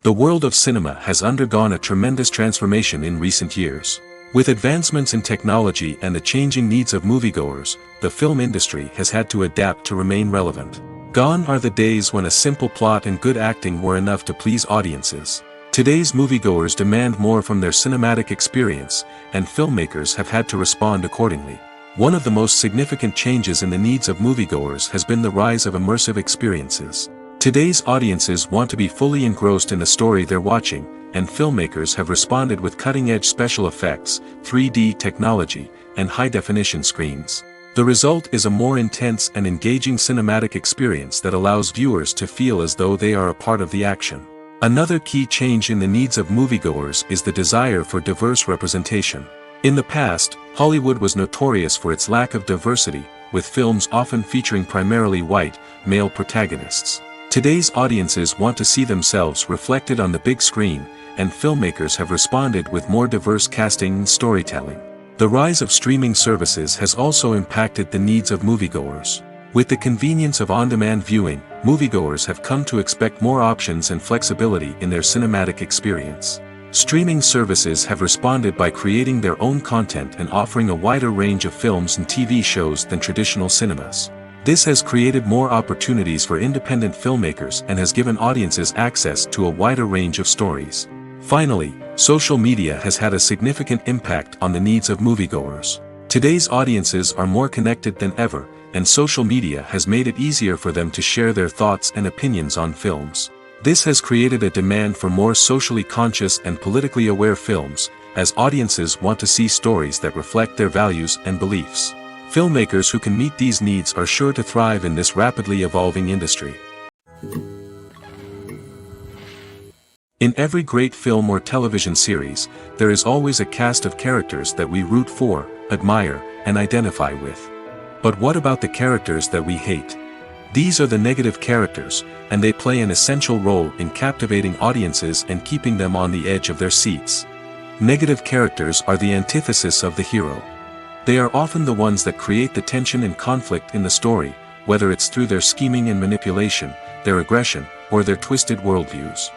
The world of cinema has undergone a tremendous transformation in recent years. With advancements in technology and the changing needs of moviegoers, the film industry has had to adapt to remain relevant. Gone are the days when a simple plot and good acting were enough to please audiences. Today's moviegoers demand more from their cinematic experience, and filmmakers have had to respond accordingly. One of the most significant changes in the needs of moviegoers has been the rise of immersive experiences. Today's audiences want to be fully engrossed in the story they're watching, and filmmakers have responded with cutting-edge special effects, 3D technology, and high-definition screens. The result is a more intense and engaging cinematic experience that allows viewers to feel as though they are a part of the action. Another key change in the needs of moviegoers is the desire for diverse representation. In the past, Hollywood was notorious for its lack of diversity, with films often featuring primarily white, male protagonists. Today's audiences want to see themselves reflected on the big screen, and filmmakers have responded with more diverse casting and storytelling. The rise of streaming services has also impacted the needs of moviegoers. With the convenience of on-demand viewing, moviegoers have come to expect more options and flexibility in their cinematic experience. Streaming services have responded by creating their own content and offering a wider range of films and TV shows than traditional cinemas. This has created more opportunities for independent filmmakers and has given audiences access to a wider range of stories. Finally, social media has had a significant impact on the needs of moviegoers. Today's audiences are more connected than ever, and social media has made it easier for them to share their thoughts and opinions on films. This has created a demand for more socially conscious and politically aware films, as audiences want to see stories that reflect their values and beliefs. Filmmakers who can meet these needs are sure to thrive in this rapidly evolving industry. In every great film or television series, there is always a cast of characters that we root for, admire, and identify with. But what about the characters that we hate? These are the negative characters, and they play an essential role in captivating audiences and keeping them on the edge of their seats. Negative characters are the antithesis of the hero. They are often the ones that create the tension and conflict in the story, whether it's through their scheming and manipulation, their aggression, or their twisted worldviews.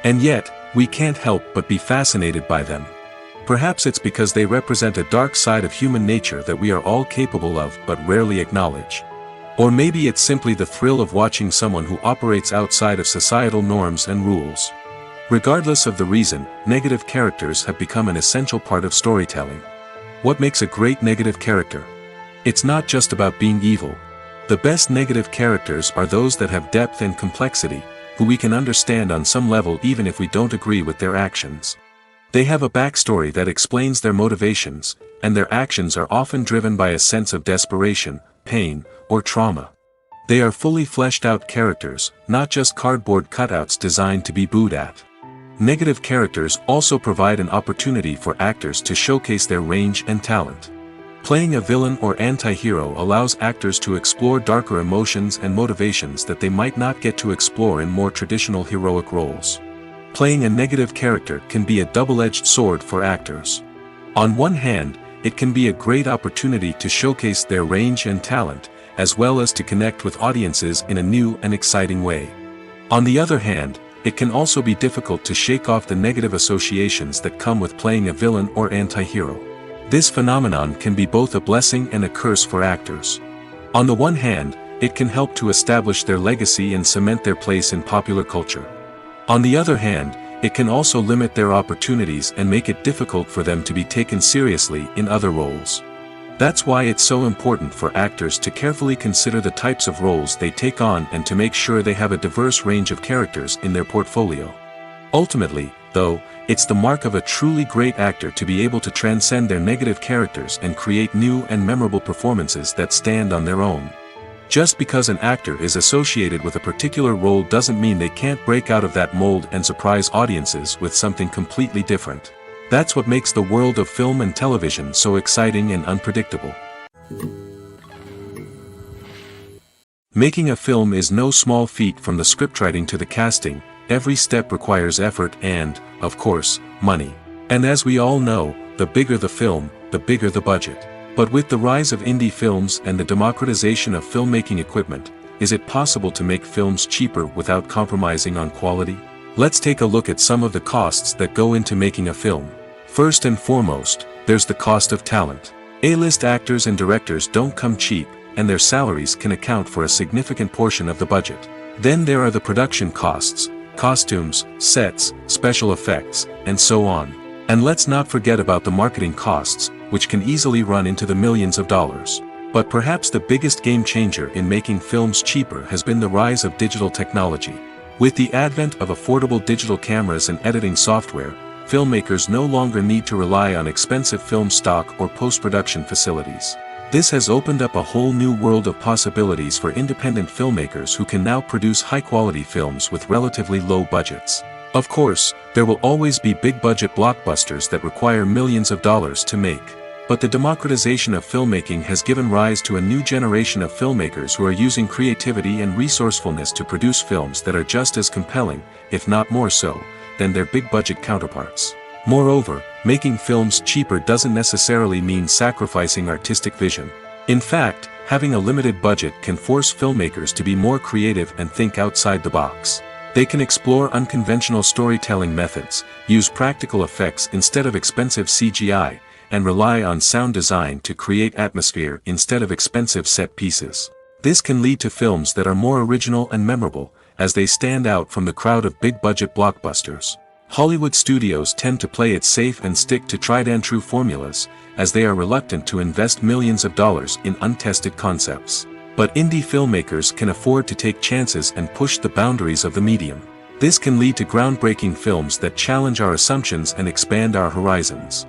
And yet, we can't help but be fascinated by them. Perhaps it's because they represent a dark side of human nature that we are all capable of but rarely acknowledge. Or maybe it's simply the thrill of watching someone who operates outside of societal norms and rules. Regardless of the reason, negative characters have become an essential part of storytelling. What makes a great negative character? It's not just about being evil. The best negative characters are those that have depth and complexity, who we can understand on some level even if we don't agree with their actions. They have a backstory that explains their motivations, and their actions are often driven by a sense of desperation, pain, or trauma. They are fully fleshed out characters, not just cardboard cutouts designed to be booed at. Negative characters also provide an opportunity for actors to showcase their range and talent. Playing a villain or anti-hero allows actors to explore darker emotions and motivations that they might not get to explore in more traditional heroic roles. Playing a negative character can be a double-edged sword for actors. On one hand, it can be a great opportunity to showcase their range and talent, as well as to connect with audiences in a new and exciting way. On the other hand, it can also be difficult to shake off the negative associations that come with playing a villain or anti-hero. This phenomenon can be both a blessing and a curse for actors. On the one hand, it can help to establish their legacy and cement their place in popular culture. On the other hand, it can also limit their opportunities and make it difficult for them to be taken seriously in other roles. That's why it's so important for actors to carefully consider the types of roles they take on and to make sure they have a diverse range of characters in their portfolio. Ultimately, though, it's the mark of a truly great actor to be able to transcend their negative characters and create new and memorable performances that stand on their own. Just because an actor is associated with a particular role doesn't mean they can't break out of that mold and surprise audiences with something completely different. That's what makes the world of film and television so exciting and unpredictable. Making a film is no small feat. From the scriptwriting to the casting, every step requires effort and, of course, money. And as we all know, the bigger the film, the bigger the budget. But with the rise of indie films and the democratization of filmmaking equipment, is it possible to make films cheaper without compromising on quality? Let's take a look at some of the costs that go into making a film. First and foremost, there's the cost of talent. A-list actors and directors don't come cheap, and their salaries can account for a significant portion of the budget. Then there are the production costs, costumes, sets, special effects, and so on. And let's not forget about the marketing costs, which can easily run into the millions of dollars. But perhaps the biggest game changer in making films cheaper has been the rise of digital technology. With the advent of affordable digital cameras and editing software, filmmakers no longer need to rely on expensive film stock or post-production facilities. This has opened up a whole new world of possibilities for independent filmmakers who can now produce high-quality films with relatively low budgets. Of course, there will always be big-budget blockbusters that require millions of dollars to make. But the democratization of filmmaking has given rise to a new generation of filmmakers who are using creativity and resourcefulness to produce films that are just as compelling, if not more so, than their big-budget counterparts. Moreover, making films cheaper doesn't necessarily mean sacrificing artistic vision. In fact, having a limited budget can force filmmakers to be more creative and think outside the box. They can explore unconventional storytelling methods, use practical effects instead of expensive CGI, and rely on sound design to create atmosphere instead of expensive set pieces. This can lead to films that are more original and memorable, as they stand out from the crowd of big-budget blockbusters. Hollywood studios tend to play it safe and stick to tried-and-true formulas, as they are reluctant to invest millions of dollars in untested concepts. But indie filmmakers can afford to take chances and push the boundaries of the medium. This can lead to groundbreaking films that challenge our assumptions and expand our horizons.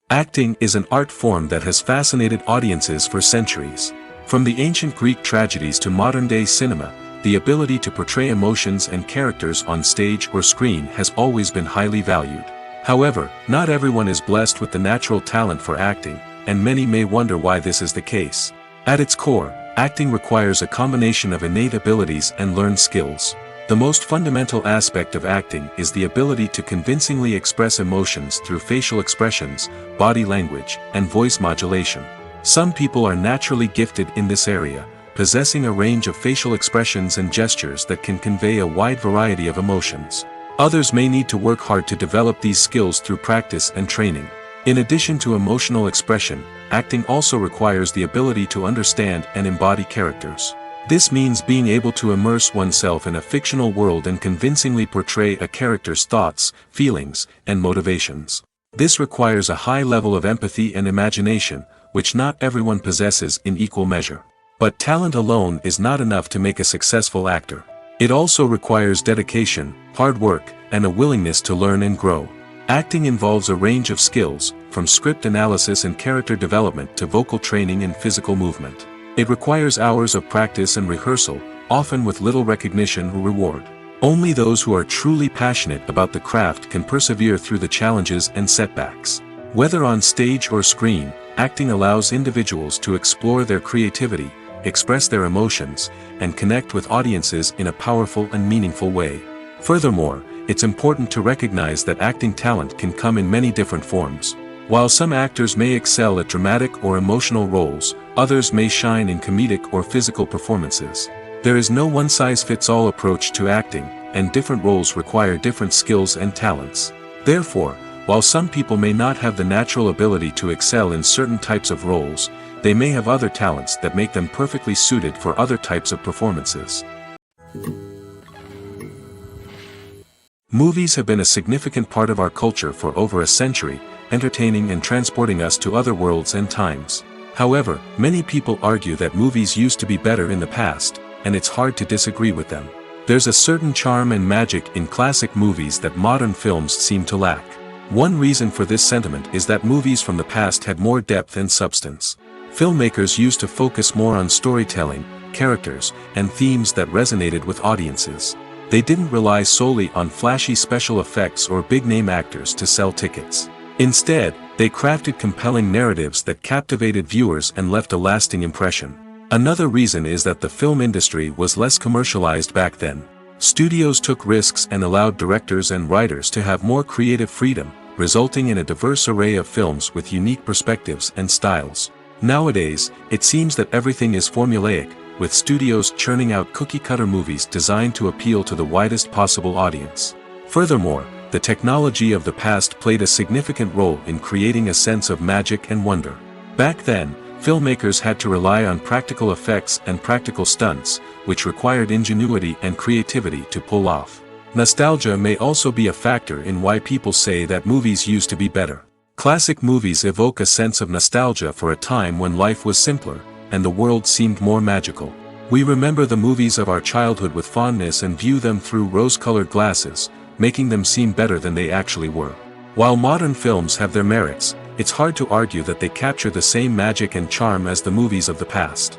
Acting is an art form that has fascinated audiences for centuries. From the ancient Greek tragedies to modern-day cinema, the ability to portray emotions and characters on stage or screen has always been highly valued. However, not everyone is blessed with the natural talent for acting, and many may wonder why this is the case. At its core, acting requires a combination of innate abilities and learned skills. The most fundamental aspect of acting is the ability to convincingly express emotions through facial expressions, body language, and voice modulation. Some people are naturally gifted in this area, possessing a range of facial expressions and gestures that can convey a wide variety of emotions. Others may need to work hard to develop these skills through practice and training. In addition to emotional expression, acting also requires the ability to understand and embody characters. This means being able to immerse oneself in a fictional world and convincingly portray a character's thoughts, feelings, and motivations. This requires a high level of empathy and imagination, which not everyone possesses in equal measure. But talent alone is not enough to make a successful actor. It also requires dedication, hard work, and a willingness to learn and grow. Acting involves a range of skills, from script analysis and character development to vocal training and physical movement. It requires hours of practice and rehearsal, often with little recognition or reward. Only those who are truly passionate about the craft can persevere through the challenges and setbacks. Whether on stage or screen, acting allows individuals to explore their creativity, express their emotions, and connect with audiences in a powerful and meaningful way. Furthermore, it's important to recognize that acting talent can come in many different forms. While some actors may excel at dramatic or emotional roles, others may shine in comedic or physical performances. There is no one-size-fits-all approach to acting, and different roles require different skills and talents. Therefore, while some people may not have the natural ability to excel in certain types of roles, they may have other talents that make them perfectly suited for other types of performances. Movies have been a significant part of our culture for over a century, entertaining and transporting us to other worlds and times. However, many people argue that movies used to be better in the past, and it's hard to disagree with them. There's a certain charm and magic in classic movies that modern films seem to lack. One reason for this sentiment is that movies from the past had more depth and substance. Filmmakers used to focus more on storytelling, characters, and themes that resonated with audiences. They didn't rely solely on flashy special effects or big-name actors to sell tickets. Instead, they crafted compelling narratives that captivated viewers and left a lasting impression. Another reason is that the film industry was less commercialized back then. Studios took risks and allowed directors and writers to have more creative freedom, resulting in a diverse array of films with unique perspectives and styles. Nowadays, it seems that everything is formulaic, with studios churning out cookie-cutter movies designed to appeal to the widest possible audience. Furthermore, the technology of the past played a significant role in creating a sense of magic and wonder. Back then, filmmakers had to rely on practical effects and practical stunts, which required ingenuity and creativity to pull off. Nostalgia may also be a factor in why people say that movies used to be better. Classic movies evoke a sense of nostalgia for a time when life was simpler, and the world seemed more magical. We remember the movies of our childhood with fondness and view them through rose-colored glasses, making them seem better than they actually were. While modern films have their merits, it's hard to argue that they capture the same magic and charm as the movies of the past.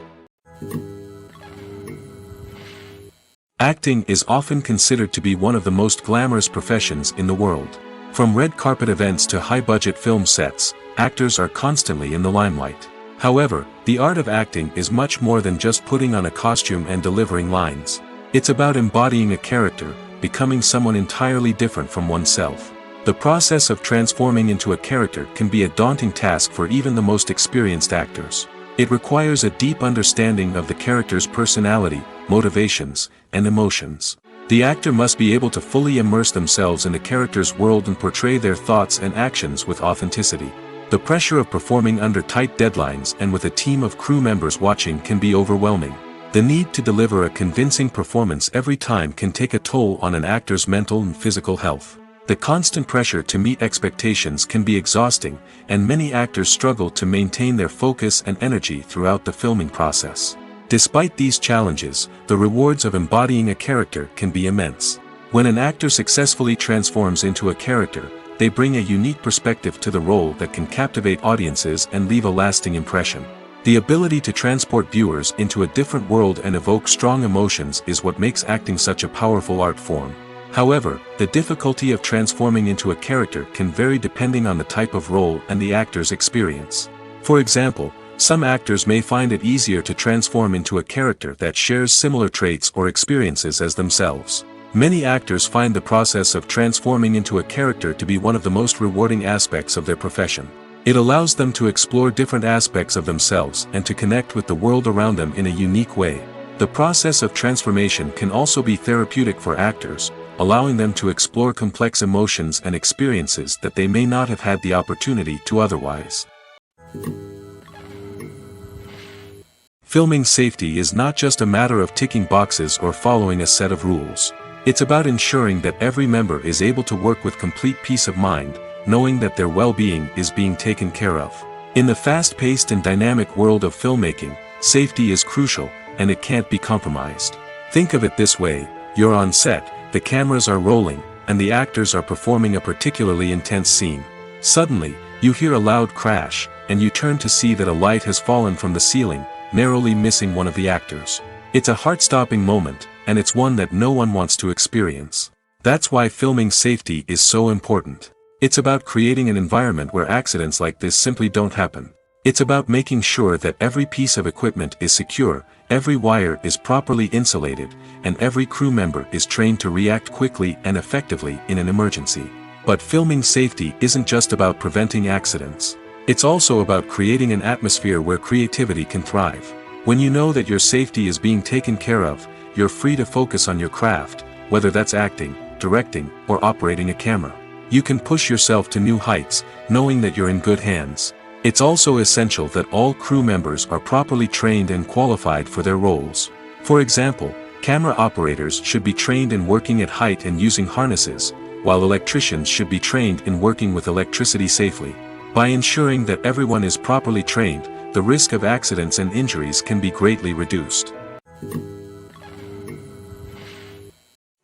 Acting is often considered to be one of the most glamorous professions in the world. From red carpet events to high-budget film sets, actors are constantly in the limelight. However, the art of acting is much more than just putting on a costume and delivering lines. It's about embodying a character, becoming someone entirely different from oneself. The process of transforming into a character can be a daunting task for even the most experienced actors. It requires a deep understanding of the character's personality, motivations, and emotions. The actor must be able to fully immerse themselves in the character's world and portray their thoughts and actions with authenticity. The pressure of performing under tight deadlines and with a team of crew members watching can be overwhelming. The need to deliver a convincing performance every time can take a toll on an actor's mental and physical health. The constant pressure to meet expectations can be exhausting, and many actors struggle to maintain their focus and energy throughout the filming process. Despite these challenges, the rewards of embodying a character can be immense. When an actor successfully transforms into a character, they bring a unique perspective to the role that can captivate audiences and leave a lasting impression. The ability to transport viewers into a different world and evoke strong emotions is what makes acting such a powerful art form. However, the difficulty of transforming into a character can vary depending on the type of role and the actor's experience. For example, some actors may find it easier to transform into a character that shares similar traits or experiences as themselves. Many actors find the process of transforming into a character to be one of the most rewarding aspects of their profession. It allows them to explore different aspects of themselves and to connect with the world around them in a unique way. The process of transformation can also be therapeutic for actors, allowing them to explore complex emotions and experiences that they may not have had the opportunity to otherwise. Filming safety is not just a matter of ticking boxes or following a set of rules. It's about ensuring that every member is able to work with complete peace of mind, knowing that their well-being is being taken care of. In the fast-paced and dynamic world of filmmaking, safety is crucial, and it can't be compromised. Think of it this way: you're on set, the cameras are rolling, and the actors are performing a particularly intense scene. Suddenly, you hear a loud crash, and you turn to see that a light has fallen from the ceiling, narrowly missing one of the actors. It's a heart-stopping moment, and it's one that no one wants to experience. That's why filming safety is so important. It's about creating an environment where accidents like this simply don't happen. It's about making sure that every piece of equipment is secure, every wire is properly insulated, and every crew member is trained to react quickly and effectively in an emergency. But filming safety isn't just about preventing accidents. It's also about creating an atmosphere where creativity can thrive. When you know that your safety is being taken care of, you're free to focus on your craft, whether that's acting, directing, or operating a camera. You can push yourself to new heights, knowing that you're in good hands. It's also essential that all crew members are properly trained and qualified for their roles. For example, camera operators should be trained in working at height and using harnesses, while electricians should be trained in working with electricity safely. By ensuring that everyone is properly trained, the risk of accidents and injuries can be greatly reduced.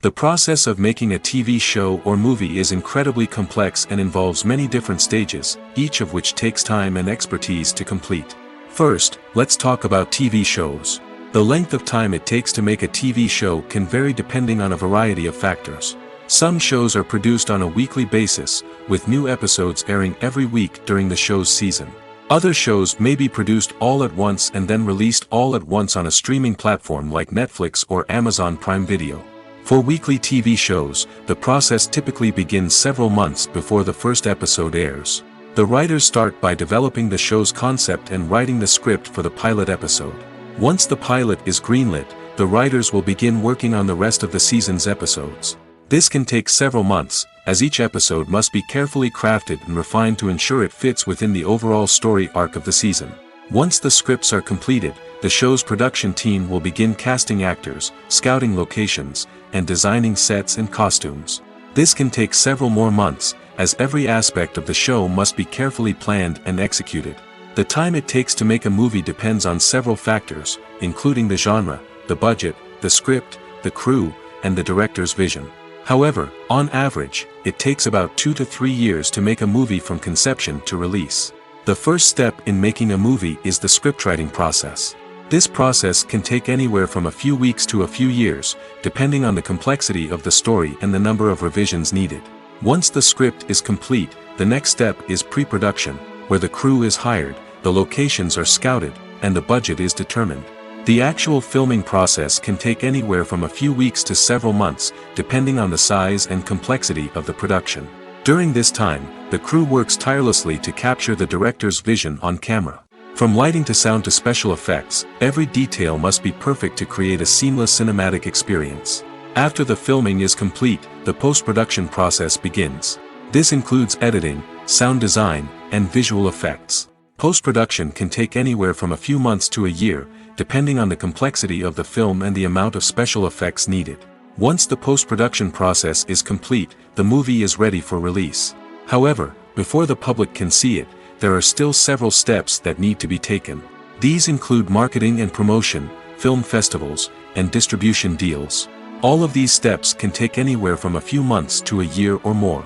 The process of making a TV show or movie is incredibly complex and involves many different stages, each of which takes time and expertise to complete. First, let's talk about TV shows. The length of time it takes to make a TV show can vary depending on a variety of factors. Some shows are produced on a weekly basis, with new episodes airing every week during the show's season. Other shows may be produced all at once and then released all at once on a streaming platform like Netflix or Amazon Prime Video. For weekly TV shows, the process typically begins several months before the first episode airs. The writers start by developing the show's concept and writing the script for the pilot episode. Once the pilot is greenlit, the writers will begin working on the rest of the season's episodes. This can take several months, as each episode must be carefully crafted and refined to ensure it fits within the overall story arc of the season. Once the scripts are completed, the show's production team will begin casting actors, scouting locations, and designing sets and costumes. This can take several more months, as every aspect of the show must be carefully planned and executed. The time it takes to make a movie depends on several factors, including the genre, the budget, the script, the crew, and the director's vision. However, on average, it takes about 2 to 3 years to make a movie from conception to release. The first step in making a movie is the scriptwriting process. This process can take anywhere from a few weeks to a few years, depending on the complexity of the story and the number of revisions needed. Once the script is complete, the next step is pre-production, where the crew is hired, the locations are scouted, and the budget is determined. The actual filming process can take anywhere from a few weeks to several months, depending on the size and complexity of the production. During this time, the crew works tirelessly to capture the director's vision on camera. From lighting to sound to special effects, every detail must be perfect to create a seamless cinematic experience. After the filming is complete, the post-production process begins. This includes editing, sound design, and visual effects. Post-production can take anywhere from a few months to a year, depending on the complexity of the film and the amount of special effects needed. Once the post-production process is complete, the movie is ready for release. However, before the public can see it, there are still several steps that need to be taken. These include marketing and promotion, film festivals, and distribution deals. All of these steps can take anywhere from a few months to a year or more.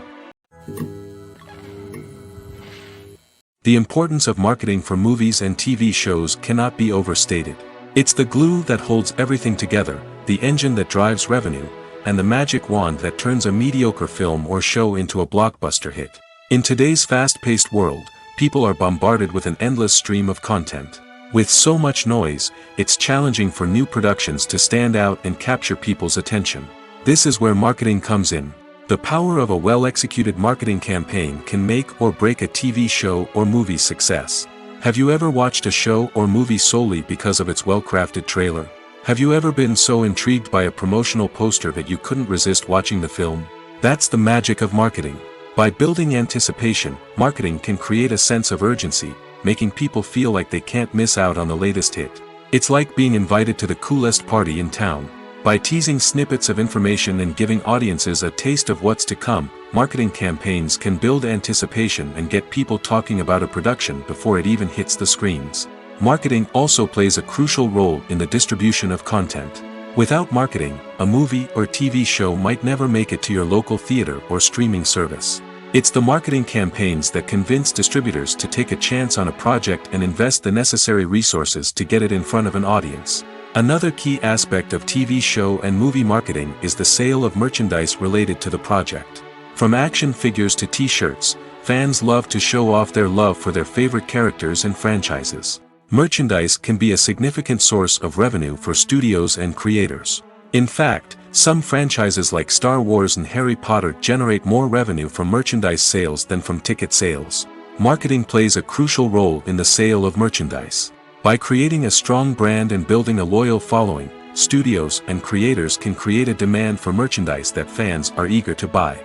The importance of marketing for movies and TV shows cannot be overstated. It's the glue that holds everything together, the engine that drives revenue, and the magic wand that turns a mediocre film or show into a blockbuster hit. In today's fast-paced world, people are bombarded with an endless stream of content. With so much noise, it's challenging for new productions to stand out and capture people's attention. This is where marketing comes in. The power of a well-executed marketing campaign can make or break a TV show or movie's success. Have you ever watched a show or movie solely because of its well-crafted trailer? Have you ever been so intrigued by a promotional poster that you couldn't resist watching the film? That's the magic of marketing. By building anticipation, marketing can create a sense of urgency, making people feel like they can't miss out on the latest hit. It's like being invited to the coolest party in town. By teasing snippets of information and giving audiences a taste of what's to come, marketing campaigns can build anticipation and get people talking about a production before it even hits the screens. Marketing also plays a crucial role in the distribution of content. Without marketing, a movie or TV show might never make it to your local theater or streaming service. It's the marketing campaigns that convince distributors to take a chance on a project and invest the necessary resources to get it in front of an audience. Another key aspect of TV show and movie marketing is the sale of merchandise related to the project. From action figures to t-shirts, fans love to show off their love for their favorite characters and franchises. Merchandise can be a significant source of revenue for studios and creators. In fact, some franchises like Star Wars and Harry Potter generate more revenue from merchandise sales than from ticket sales. Marketing plays a crucial role in the sale of merchandise. By creating a strong brand and building a loyal following, studios and creators can create a demand for merchandise that fans are eager to buy.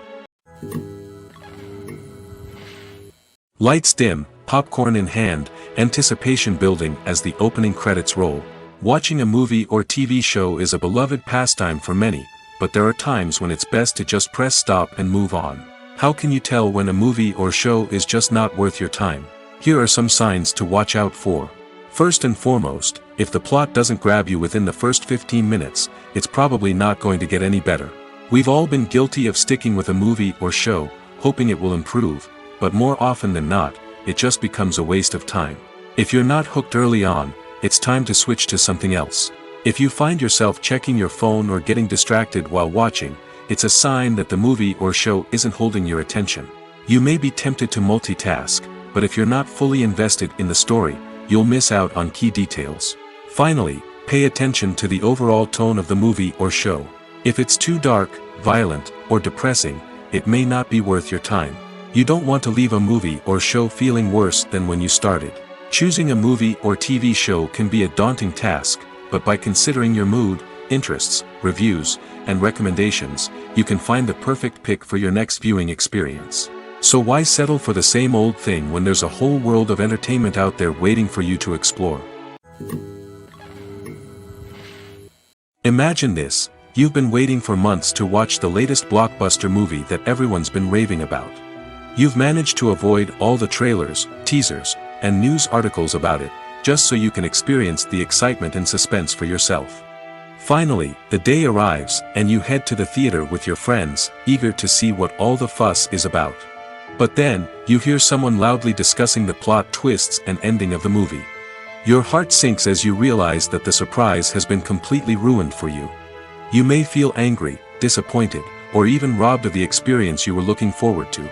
Lights dim, popcorn in hand, anticipation building as the opening credits roll. Watching a movie or TV show is a beloved pastime for many, but there are times when it's best to just press stop and move on. How can you tell when a movie or show is just not worth your time? Here are some signs to watch out for. First and foremost, if the plot doesn't grab you within the first 15 minutes, it's probably not going to get any better. We've all been guilty of sticking with a movie or show, hoping it will improve, but more often than not, it just becomes a waste of time. If you're not hooked early on, it's time to switch to something else. If you find yourself checking your phone or getting distracted while watching, it's a sign that the movie or show isn't holding your attention. You may be tempted to multitask, but if you're not fully invested in the story, you'll miss out on key details. Finally, pay attention to the overall tone of the movie or show. If it's too dark, violent, or depressing, it may not be worth your time. You don't want to leave a movie or show feeling worse than when you started. Choosing a movie or TV show can be a daunting task, but by considering your mood, interests, reviews, and recommendations, you can find the perfect pick for your next viewing experience. So why settle for the same old thing when there's a whole world of entertainment out there waiting for you to explore? Imagine this: you've been waiting for months to watch the latest blockbuster movie that everyone's been raving about. You've managed to avoid all the trailers, teasers, and news articles about it, just so you can experience the excitement and suspense for yourself. Finally, the day arrives, and you head to the theater with your friends, eager to see what all the fuss is about. But then, you hear someone loudly discussing the plot twists and ending of the movie. Your heart sinks as you realize that the surprise has been completely ruined for you. You may feel angry, disappointed, or even robbed of the experience you were looking forward to.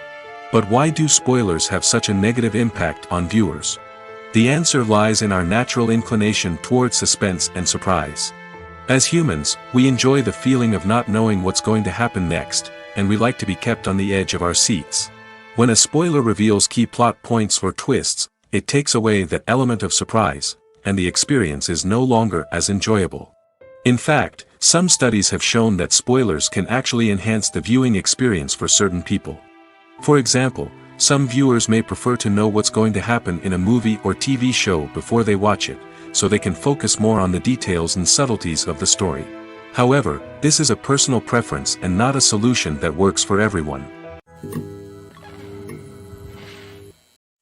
But why do spoilers have such a negative impact on viewers? The answer lies in our natural inclination towards suspense and surprise. As humans, we enjoy the feeling of not knowing what's going to happen next, and we like to be kept on the edge of our seats. When a spoiler reveals key plot points or twists, it takes away that element of surprise, and the experience is no longer as enjoyable. In fact, some studies have shown that spoilers can actually enhance the viewing experience for certain people. For example, some viewers may prefer to know what's going to happen in a movie or TV show before they watch it, so they can focus more on the details and subtleties of the story. However, this is a personal preference and not a solution that works for everyone.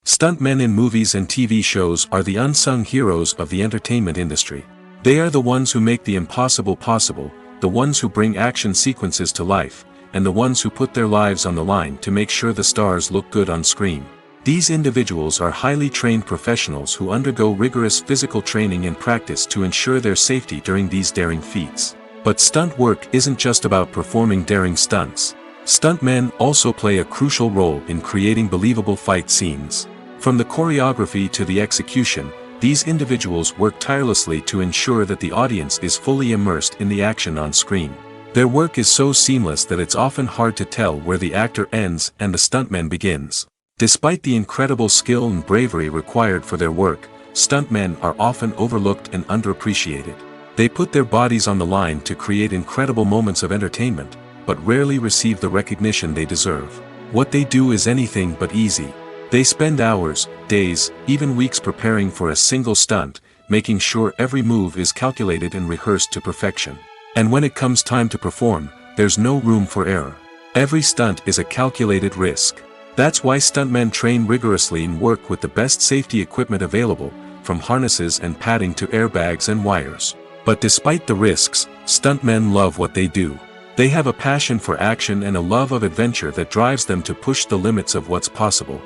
Stuntmen in movies and TV shows are the unsung heroes of the entertainment industry. They are the ones who make the impossible possible, the ones who bring action sequences to life, and the ones who put their lives on the line to make sure the stars look good on screen. These individuals are highly trained professionals who undergo rigorous physical training and practice to ensure their safety during these daring feats. But stunt work isn't just about performing daring stunts. Stuntmen also play a crucial role in creating believable fight scenes. From the choreography to the execution, these individuals work tirelessly to ensure that the audience is fully immersed in the action on screen. Their work is so seamless that it's often hard to tell where the actor ends and the stuntman begins. Despite the incredible skill and bravery required for their work, stuntmen are often overlooked and underappreciated. They put their bodies on the line to create incredible moments of entertainment, but rarely receive the recognition they deserve. What they do is anything but easy. They spend hours, days, even weeks preparing for a single stunt, making sure every move is calculated and rehearsed to perfection. And when it comes time to perform, there's no room for error. Every stunt is a calculated risk. That's why stuntmen train rigorously and work with the best safety equipment available, from harnesses and padding to airbags and wires. But despite the risks, stuntmen love what they do. They have a passion for action and a love of adventure that drives them to push the limits of what's possible.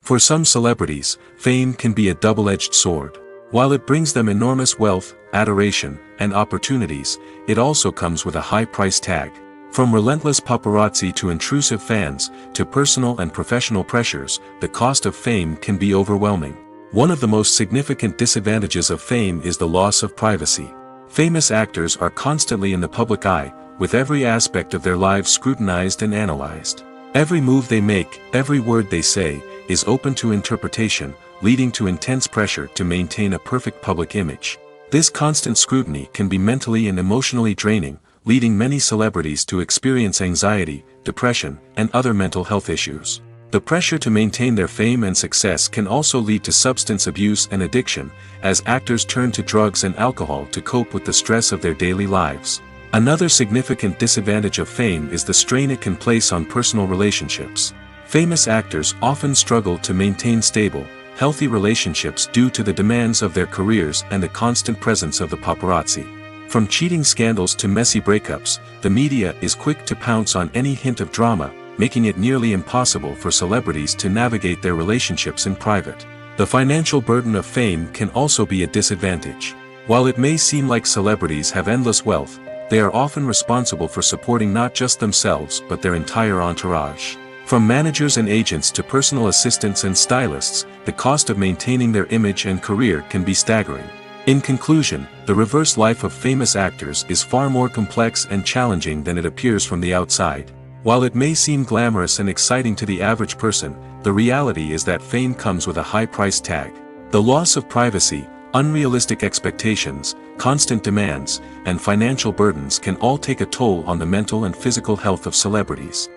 For some celebrities, fame can be a double-edged sword. While it brings them enormous wealth, adoration, and opportunities, it also comes with a high price tag. From relentless paparazzi to intrusive fans, to personal and professional pressures, the cost of fame can be overwhelming. One of the most significant disadvantages of fame is the loss of privacy. Famous actors are constantly in the public eye, with every aspect of their lives scrutinized and analyzed. Every move they make, every word they say, is open to interpretation, leading to intense pressure to maintain a perfect public image. This constant scrutiny can be mentally and emotionally draining, leading many celebrities to experience anxiety, depression, and other mental health issues. The pressure to maintain their fame and success can also lead to substance abuse and addiction, as actors turn to drugs and alcohol to cope with the stress of their daily lives. Another significant disadvantage of fame is the strain it can place on personal relationships. Famous actors often struggle to maintain stable, healthy relationships due to the demands of their careers and the constant presence of the paparazzi. From cheating scandals to messy breakups, the media is quick to pounce on any hint of drama, making it nearly impossible for celebrities to navigate their relationships in private. The financial burden of fame can also be a disadvantage. While it may seem like celebrities have endless wealth, they are often responsible for supporting not just themselves but their entire entourage. From managers and agents to personal assistants and stylists, the cost of maintaining their image and career can be staggering. In conclusion, the reverse life of famous actors is far more complex and challenging than it appears from the outside. While it may seem glamorous and exciting to the average person, the reality is that fame comes with a high price tag. The loss of privacy, unrealistic expectations, constant demands, and financial burdens can all take a toll on the mental and physical health of celebrities.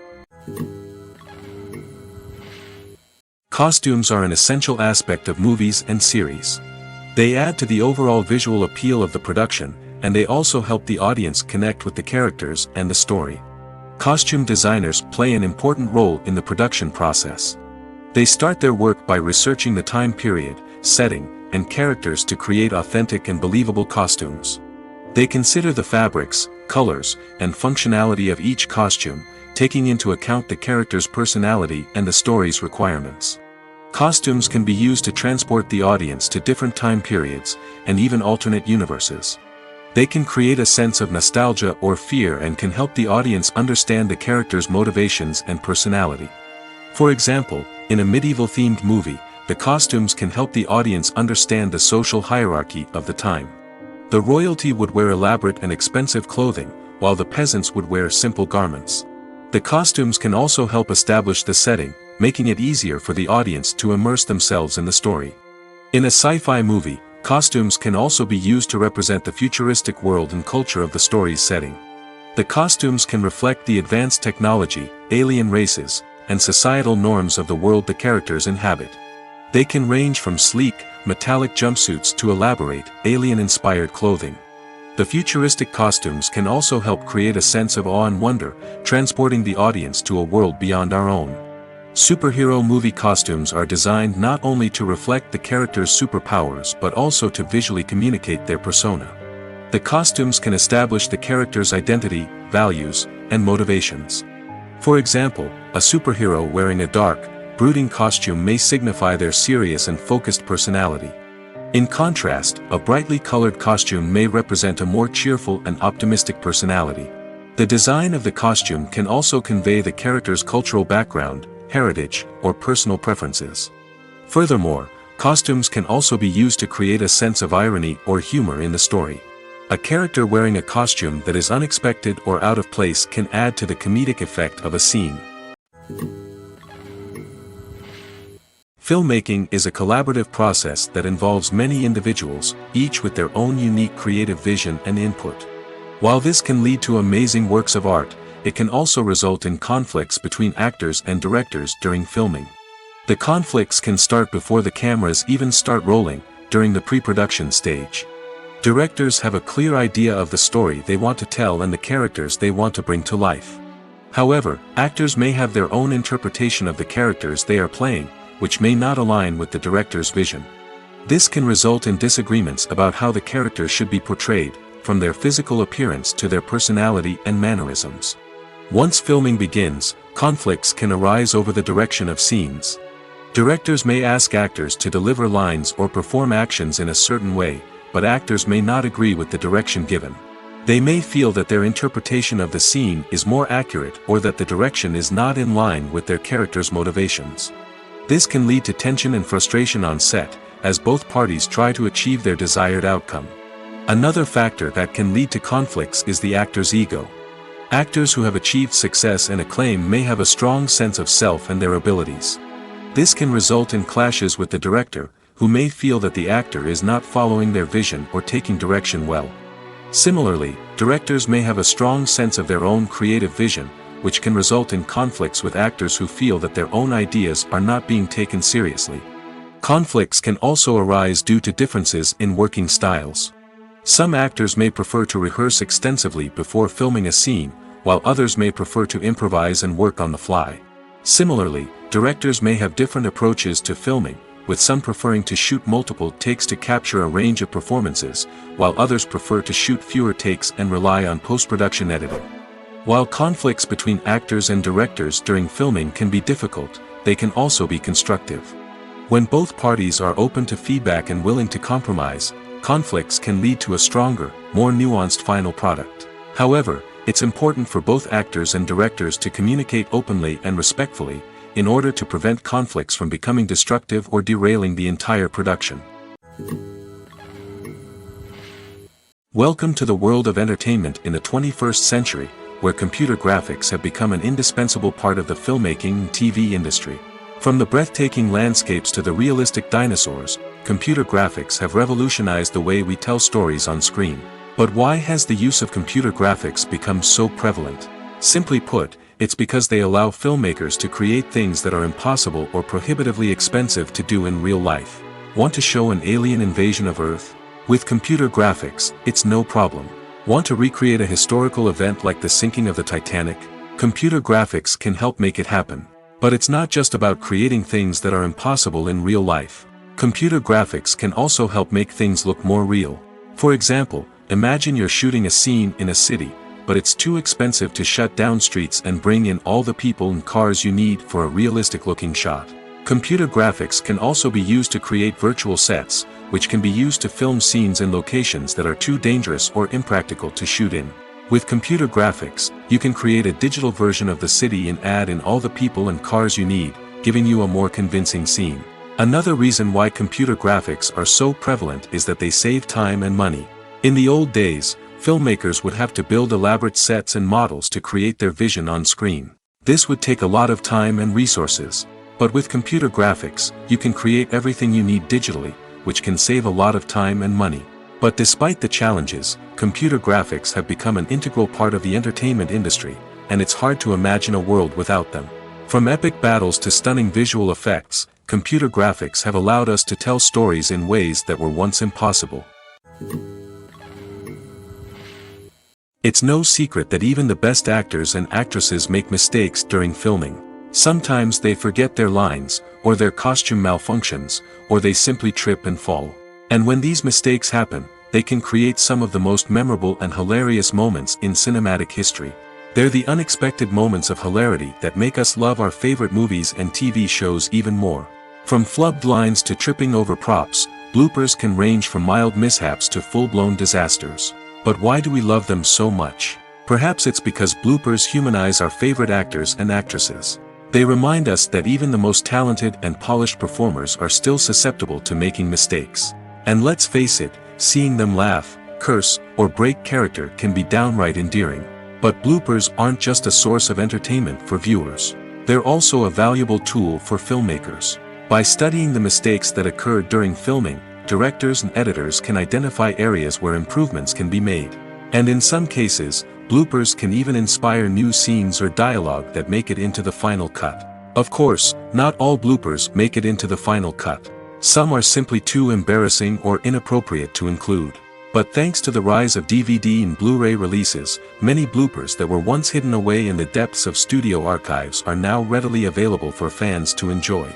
Costumes are an essential aspect of movies and series. They add to the overall visual appeal of the production, and they also help the audience connect with the characters and the story. Costume designers play an important role in the production process. They start their work by researching the time period, setting, and characters to create authentic and believable costumes. They consider the fabrics, colors, and functionality of each costume, taking into account the character's personality and the story's requirements. Costumes can be used to transport the audience to different time periods, and even alternate universes. They can create a sense of nostalgia or fear and can help the audience understand the character's motivations and personality. For example, in a medieval-themed movie, the costumes can help the audience understand the social hierarchy of the time. The royalty would wear elaborate and expensive clothing, while the peasants would wear simple garments. The costumes can also help establish the setting, making it easier for the audience to immerse themselves in the story. In a sci-fi movie, costumes can also be used to represent the futuristic world and culture of the story's setting. The costumes can reflect the advanced technology, alien races, and societal norms of the world the characters inhabit. They can range from sleek, metallic jumpsuits to elaborate, alien-inspired clothing. The futuristic costumes can also help create a sense of awe and wonder, transporting the audience to a world beyond our own. Superhero movie costumes are designed not only to reflect the character's superpowers but also to visually communicate their persona. The costumes can establish the character's identity, values, and motivations. For example, a superhero wearing a dark, brooding costume may signify their serious and focused personality. In contrast, a brightly colored costume may represent a more cheerful and optimistic personality. The design of the costume can also convey the character's cultural background, heritage, or personal preferences. Furthermore, costumes can also be used to create a sense of irony or humor in the story. A character wearing a costume that is unexpected or out of place can add to the comedic effect of a scene. Filmmaking is a collaborative process that involves many individuals, each with their own unique creative vision and input. While this can lead to amazing works of art, it can also result in conflicts between actors and directors during filming. The conflicts can start before the cameras even start rolling, during the pre-production stage. Directors have a clear idea of the story they want to tell and the characters they want to bring to life. However, actors may have their own interpretation of the characters they are playing, which may not align with the director's vision. This can result in disagreements about how the characters should be portrayed, from their physical appearance to their personality and mannerisms. Once filming begins, conflicts can arise over the direction of scenes. Directors may ask actors to deliver lines or perform actions in a certain way, but actors may not agree with the direction given. They may feel that their interpretation of the scene is more accurate or that the direction is not in line with their character's motivations. This can lead to tension and frustration on set, as both parties try to achieve their desired outcome. Another factor that can lead to conflicts is the actor's ego. Actors who have achieved success and acclaim may have a strong sense of self and their abilities. This can result in clashes with the director, who may feel that the actor is not following their vision or taking direction well. Similarly, directors may have a strong sense of their own creative vision, which can result in conflicts with actors who feel that their own ideas are not being taken seriously. Conflicts can also arise due to differences in working styles. Some actors may prefer to rehearse extensively before filming a scene, while others may prefer to improvise and work on the fly. Similarly, directors may have different approaches to filming, with some preferring to shoot multiple takes to capture a range of performances, while others prefer to shoot fewer takes and rely on post-production editing. While conflicts between actors and directors during filming can be difficult, they can also be constructive. When both parties are open to feedback and willing to compromise, conflicts can lead to a stronger, more nuanced final product. However, it's important for both actors and directors to communicate openly and respectfully, in order to prevent conflicts from becoming destructive or derailing the entire production. Welcome to the world of entertainment in the 21st century, where computer graphics have become an indispensable part of the filmmaking and TV industry. From the breathtaking landscapes to the realistic dinosaurs, computer graphics have revolutionized the way we tell stories on screen. But why has the use of computer graphics become so prevalent? Simply put, it's because they allow filmmakers to create things that are impossible or prohibitively expensive to do in real life. Want to show an alien invasion of Earth? With computer graphics, it's no problem. Want to recreate a historical event like the sinking of the Titanic? Computer graphics can help make it happen. But it's not just about creating things that are impossible in real life. Computer graphics can also help make things look more real. For example, imagine you're shooting a scene in a city, but it's too expensive to shut down streets and bring in all the people and cars you need for a realistic-looking shot. Computer graphics can also be used to create virtual sets, which can be used to film scenes in locations that are too dangerous or impractical to shoot in. With computer graphics, you can create a digital version of the city and add in all the people and cars you need, giving you a more convincing scene. Another reason why computer graphics are so prevalent is that they save time and money. In the old days, filmmakers would have to build elaborate sets and models to create their vision on screen. This would take a lot of time and resources. But with computer graphics, you can create everything you need digitally, which can save a lot of time and money. But despite the challenges, computer graphics have become an integral part of the entertainment industry, and it's hard to imagine a world without them. From epic battles to stunning visual effects, computer graphics have allowed us to tell stories in ways that were once impossible. It's no secret that even the best actors and actresses make mistakes during filming. Sometimes they forget their lines, or their costume malfunctions, or they simply trip and fall. And when these mistakes happen, they can create some of the most memorable and hilarious moments in cinematic history. They're the unexpected moments of hilarity that make us love our favorite movies and TV shows even more. From flubbed lines to tripping over props, bloopers can range from mild mishaps to full-blown disasters. But why do we love them so much? Perhaps it's because bloopers humanize our favorite actors and actresses. They remind us that even the most talented and polished performers are still susceptible to making mistakes. And let's face it, seeing them laugh, curse, or break character can be downright endearing. But bloopers aren't just a source of entertainment for viewers. They're also a valuable tool for filmmakers. By studying the mistakes that occurred during filming, directors and editors can identify areas where improvements can be made. And in some cases, bloopers can even inspire new scenes or dialogue that make it into the final cut. Of course, not all bloopers make it into the final cut. Some are simply too embarrassing or inappropriate to include. But thanks to the rise of DVD and Blu-ray releases, many bloopers that were once hidden away in the depths of studio archives are now readily available for fans to enjoy.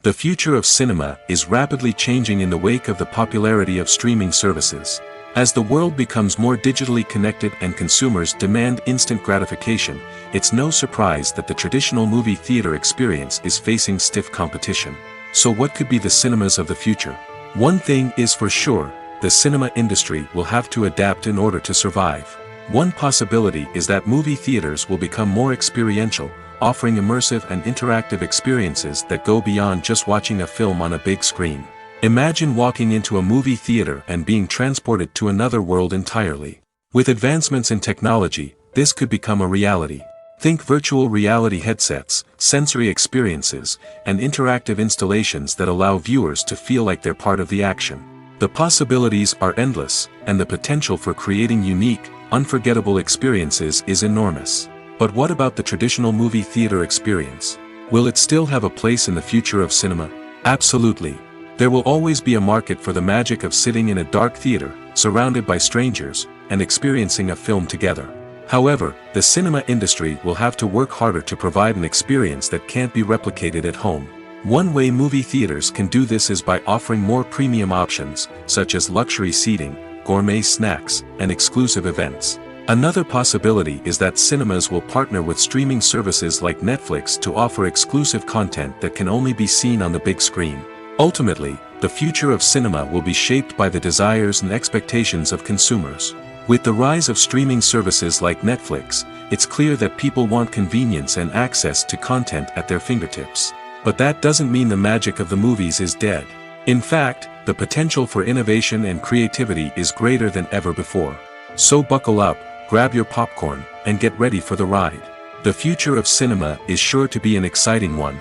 The future of cinema is rapidly changing in the wake of the popularity of streaming services. As the world becomes more digitally connected and consumers demand instant gratification, it's no surprise that the traditional movie theater experience is facing stiff competition. So what could be the cinemas of the future? One thing is for sure, the cinema industry will have to adapt in order to survive. One possibility is that movie theaters will become more experiential, offering immersive and interactive experiences that go beyond just watching a film on a big screen. Imagine walking into a movie theater and being transported to another world entirely. With advancements in technology, this could become a reality. Think virtual reality headsets, sensory experiences, and interactive installations that allow viewers to feel like they're part of the action. The possibilities are endless, and the potential for creating unique, unforgettable experiences is enormous. But what about the traditional movie theater experience? Will it still have a place in the future of cinema? Absolutely. There will always be a market for the magic of sitting in a dark theater, surrounded by strangers, and experiencing a film together. However, the cinema industry will have to work harder to provide an experience that can't be replicated at home. One way movie theaters can do this is by offering more premium options, such as luxury seating, gourmet snacks, and exclusive events. Another possibility is that cinemas will partner with streaming services like Netflix to offer exclusive content that can only be seen on the big screen. Ultimately, the future of cinema will be shaped by the desires and expectations of consumers. With the rise of streaming services like Netflix, it's clear that people want convenience and access to content at their fingertips. But that doesn't mean the magic of the movies is dead. In fact, the potential for innovation and creativity is greater than ever before. So buckle up, grab your popcorn, and get ready for the ride. The future of cinema is sure to be an exciting one.